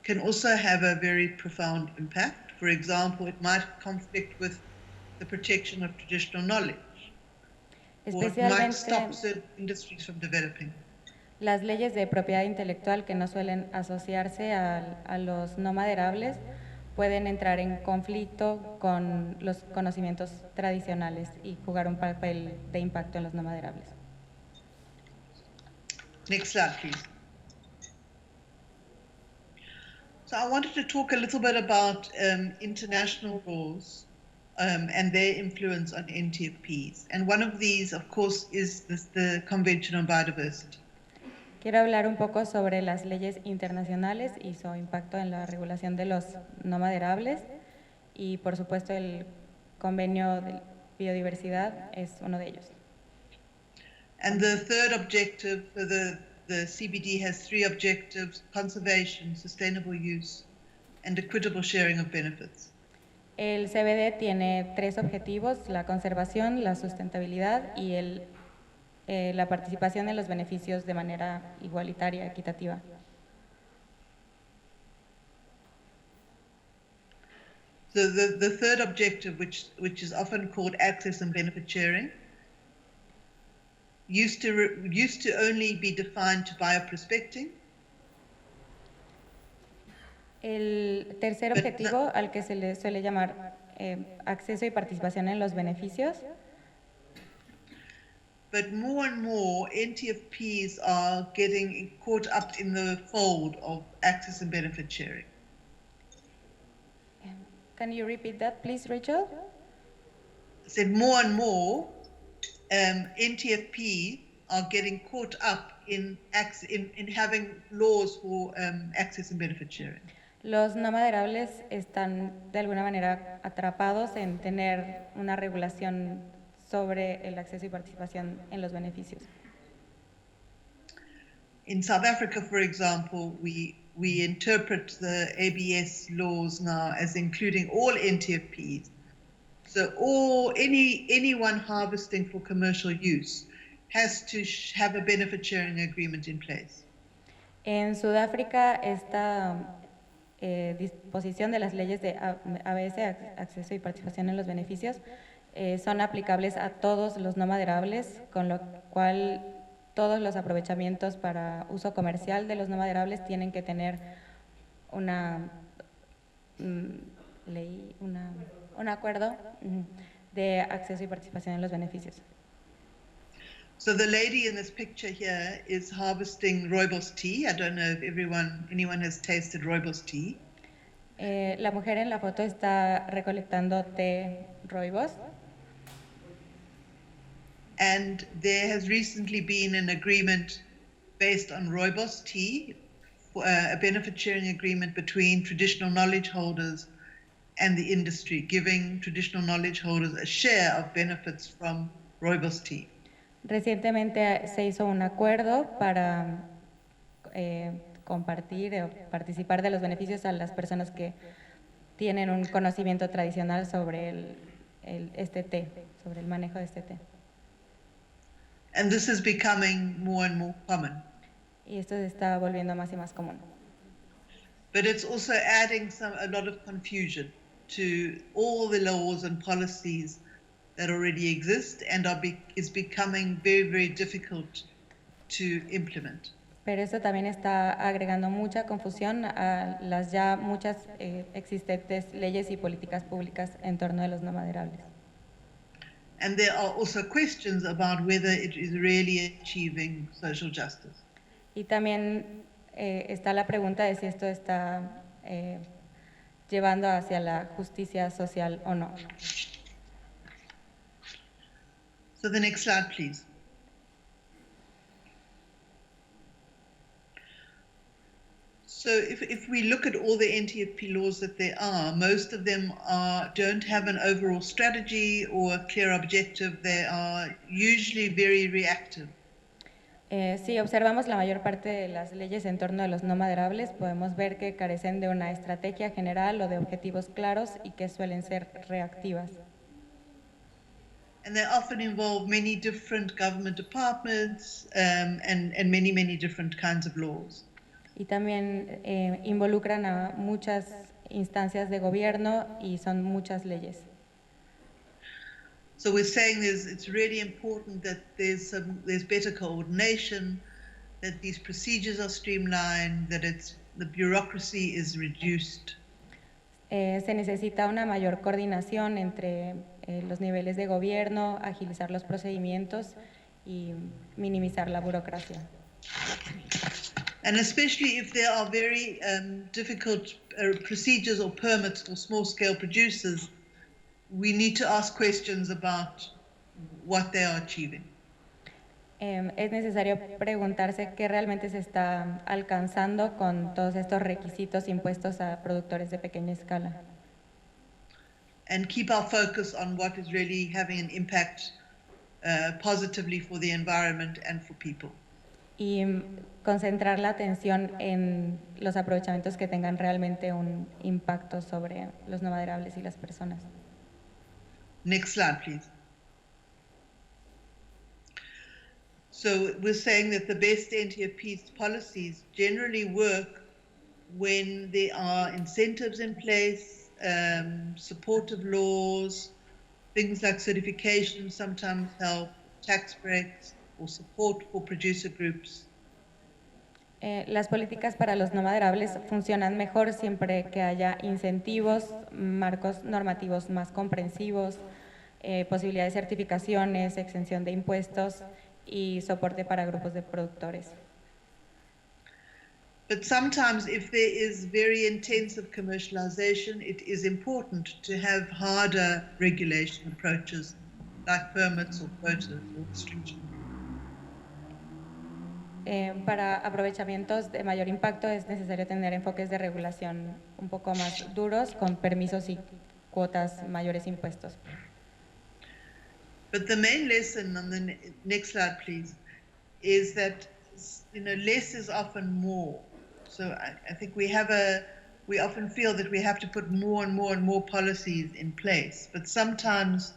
Speaker 8: can also have a very profound impact. For example, it might conflict with the protection of traditional knowledge, or it might stop certain industries from developing.
Speaker 5: Las leyes de propiedad intelectual que no suelen asociarse a los no maderables pueden entrar en conflicto con los conocimientos tradicionales y jugar un papel de impacto en los no maderables.
Speaker 8: Next slide, please. So I wanted to talk a little bit about international laws and their influence on NTFPs. And one of these, of course, is the Convention on Biodiversity.
Speaker 5: Quiero hablar un poco sobre las leyes internacionales y su impacto en la regulación de los no maderables y, por supuesto, el convenio de biodiversidad es uno de ellos.
Speaker 8: And the third objective for the CBD has three objectives: conservation, sustainable use, and equitable sharing of benefits.
Speaker 5: El CBD tiene tres objetivos: la conservación, la sustentabilidad y la participación en los beneficios de manera igualitaria, equitativa.
Speaker 8: So the third objective, which is often called access and benefit sharing, used to only be defined to bioprospecting.
Speaker 5: El tercer objetivo, al que se le suele llamar acceso y participación en los beneficios.
Speaker 8: But more and more, NTFPs are getting caught up in the fold of access and benefit sharing.
Speaker 5: Can you repeat that, please, Rachel?
Speaker 8: I said more and more, NTFP are getting caught up in having laws for access and benefit sharing.
Speaker 5: Los no maderables están de alguna manera atrapados en tener una regulación sobre el acceso y participación en los beneficios.
Speaker 8: In South Africa, for example, we interpret the ABS laws now as including all NTFPs. So anyone harvesting for commercial use has to have a benefit sharing agreement in place.
Speaker 5: En Sudáfrica, esta disposición de las leyes de ABS, acceso y participación en los beneficios, son aplicables a todos los no maderables, con lo cual todos los aprovechamientos para uso comercial de los no maderables tienen que tener un acuerdo de acceso y participación en los beneficios.
Speaker 8: So the lady in this picture here is harvesting rooibos tea. I don't know if anyone has tasted rooibos tea.
Speaker 5: La mujer en la foto está recolectando té rooibos.
Speaker 8: And there has recently been an agreement based on rooibos tea, a benefit sharing agreement between traditional knowledge holders and the industry, giving traditional knowledge holders a share of benefits from rooibos tea.
Speaker 5: Recientemente se hizo un acuerdo para compartir o participar de los beneficios a las personas que tienen un conocimiento tradicional sobre este té, sobre el manejo de este té.
Speaker 8: And this is becoming more and more common.
Speaker 5: Y esto se está volviendo más y más común.
Speaker 8: But it's also adding a lot of confusion to all the laws and policies that already exist and is becoming very, very difficult to implement.
Speaker 5: Pero esto también está agregando mucha confusión a las ya muchas existentes leyes y políticas públicas en torno de los no maderables.
Speaker 8: And there are also questions about whether it is really achieving social justice.
Speaker 5: Y también está la pregunta de si esto está llevando hacia la justicia social o no.
Speaker 8: So the next slide, please. So if we look at all the NTFP laws that there are, most of them don't have an overall strategy or a clear objective. They are usually very reactive.
Speaker 5: Si observamos la mayor parte de las leyes en torno a los no maderables, podemos ver que carecen de una estrategia general o de objetivos claros y que suelen ser reactivas.
Speaker 8: And they often involve many different government departments and many, many different kinds of laws.
Speaker 5: Y también involucran a muchas instancias de gobierno y son muchas leyes.
Speaker 8: So we're saying it's really important that there's better coordination, that these procedures are streamlined, that the bureaucracy is reduced.
Speaker 5: Se necesita una mayor coordinación entre los niveles de gobierno, agilizar los procedimientos y minimizar la burocracia.
Speaker 8: And especially if there are very difficult procedures or permits for small-scale producers, we need to ask questions about what they are achieving.
Speaker 5: Es necesario preguntarse qué realmente se está alcanzando con todos estos requisitos impuestos a productores de pequeña escala.
Speaker 8: And keep our focus on what is really having an impact positively for the environment and for people.
Speaker 5: Y concentrar la atención en los aprovechamientos que tengan realmente un impacto sobre los no maderables y las personas.
Speaker 8: Next slide, please. So we're saying that the best NTFP policies generally work when there are incentives in place, supportive laws, things like certification sometimes help, tax breaks, or support for producer groups.
Speaker 5: Las políticas para los no maderables funcionan mejor siempre que haya incentivos, marcos normativos más comprensivos, posibilidad de certificaciones, exención de impuestos y soporte para grupos de productores.
Speaker 8: But sometimes if there is very intensive commercialization, it is important to have harder regulation approaches like permits or quotas or restrictions.
Speaker 5: Para aprovechamientos de mayor impacto es necesario tener enfoques de regulación un poco más duros con permisos y cuotas mayores impuestos.
Speaker 8: But the main lesson on the next slide, please, is that less is often more. So I think we often feel that we have to put more and more and more policies in place. But sometimes,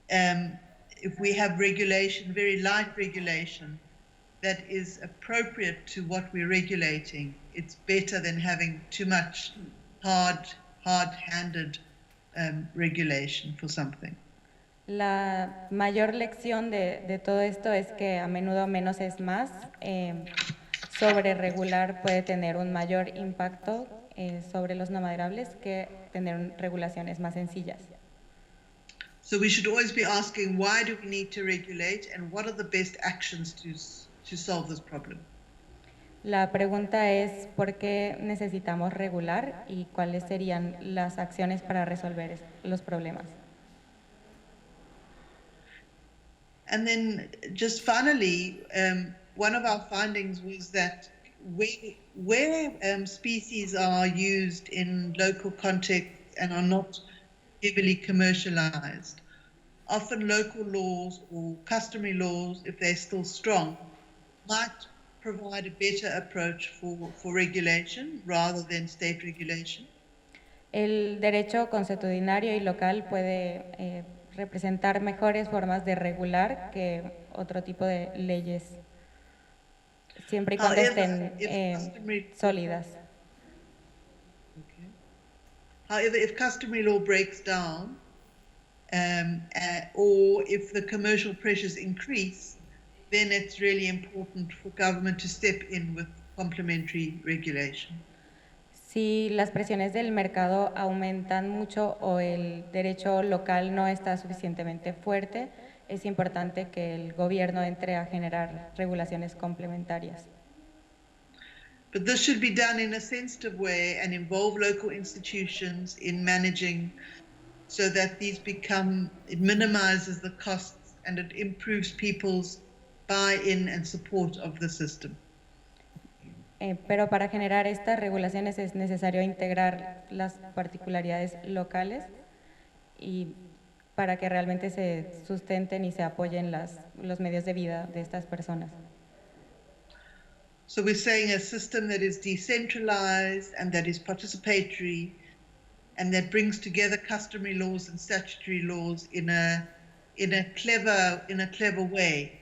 Speaker 8: if we have regulation, very light regulation, that is appropriate to what we're regulating, it's better than having too much hard-handed regulation for something.
Speaker 5: La mayor lección de todo esto es que a menudo menos es más. Sobre regular puede tener un mayor impacto sobre los no maderables que tener regulaciones más sencillas.
Speaker 8: So we should always be asking, why do we need to regulate and what are the best actions to solve this problem?
Speaker 5: La pregunta es ¿por qué necesitamos regular y cuáles serían las acciones para resolver los problemas?
Speaker 8: And then just finally, one of our findings was that where species are used in local context and are not heavily commercialized, often local laws or customary laws, if they're still strong, might provide a better approach for regulation rather than state regulation.
Speaker 5: El derecho consuetudinario y local puede representar mejores formas de regular que otro tipo de leyes, siempre y cuando estén sólidas.
Speaker 8: Okay. However, if customary law breaks down, or if the commercial pressures increase, then it's really important for government to step in with complementary regulation.
Speaker 5: Si las presiones del mercado aumentan mucho o el derecho local no está suficientemente fuerte, es importante que el gobierno entre a generar regulaciones complementarias.
Speaker 8: But this should be done in a sensitive way and involve local institutions in managing so that it minimizes the costs and it improves people's buy-in and support of the system.
Speaker 5: Pero para generar estas regulaciones es necesario integrar las particularidades locales y para que realmente se sustenten y se apoyen los medios de vida de estas personas.
Speaker 8: So we're saying a system that is decentralized and that is participatory and that brings together customary laws and statutory laws in a clever way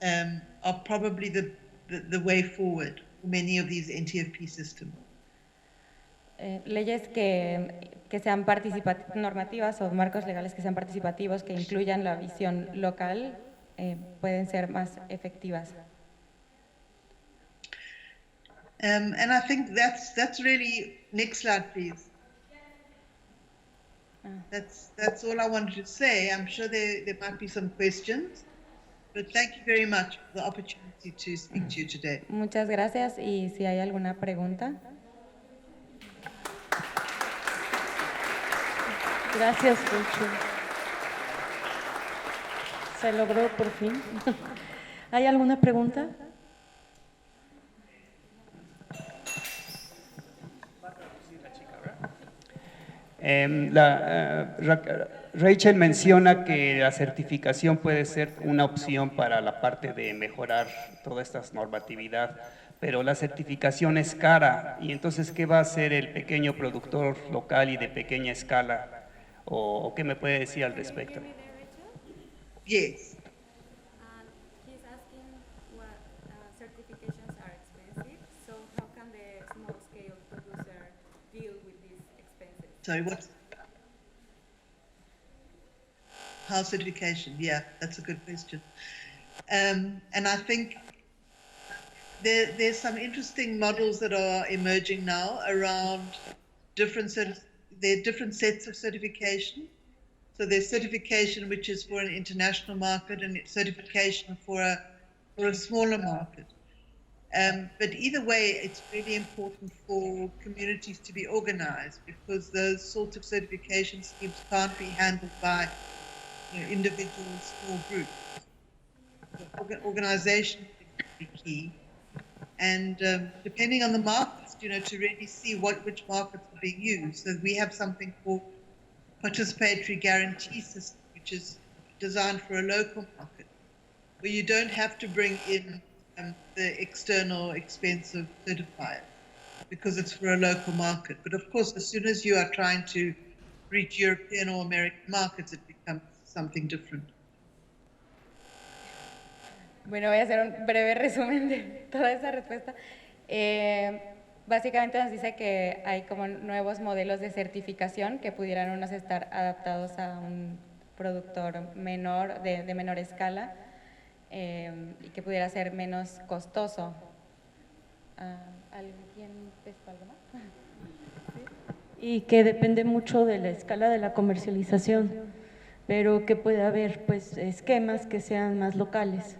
Speaker 8: are probably the way forward for many of these NTFP systems.
Speaker 5: Leyes que sean normativas o marcos legales que sean participativos, que incluyan la visión local, pueden ser más efectivas.
Speaker 8: And I think that's really, next slide please. That's all I wanted to say. I'm sure there might be some questions, but thank you very much for the opportunity to speak to you today.
Speaker 5: Muchas gracias y si hay alguna pregunta.
Speaker 9: Gracias, Rucho. Se logró por fin. ¿Hay alguna pregunta?
Speaker 10: Rachel menciona que la certificación puede ser una opción para la parte de mejorar toda esta normatividad, pero la certificación es cara y entonces ¿qué va a hacer el pequeño productor local y de pequeña escala? ¿O qué me puede decir al respecto?
Speaker 8: Yes.
Speaker 5: He's asking what certifications are expensive, so how can the small scale producer deal with these expenses?
Speaker 8: Sorry, what? How certification? Yeah, that's a good question. And I think there's some interesting models that are emerging now around different sets of certification. So there's certification which is for an international market and certification for a smaller market. But either way, it's really important for communities to be organized because those sorts of certification schemes can't be handled by individual small groups. Organization is key. And depending on the markets, to really see which markets are being used. So we have something called participatory guarantee system, which is designed for a local market, where you don't have to bring in the external expensive certifier because it's for a local market. But of course, as soon as you are trying to reach European or American markets, it becomes something different.
Speaker 5: Bueno, voy a hacer un breve resumen de toda esa respuesta. Básicamente nos dice que hay como nuevos modelos de certificación que pudieran unos estar adaptados a un productor menor, de menor escala, y que pudiera ser menos costoso. ¿Alguien pescó algo más?
Speaker 9: Y que depende mucho de la escala de la comercialización, pero que puede haber pues esquemas que sean más locales.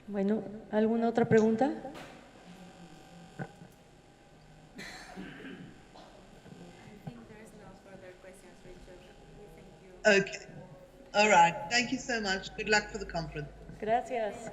Speaker 9: Bueno, ¿alguna otra pregunta?
Speaker 8: Okay. All right. Thank you so much. Good luck for the conference.
Speaker 9: Gracias.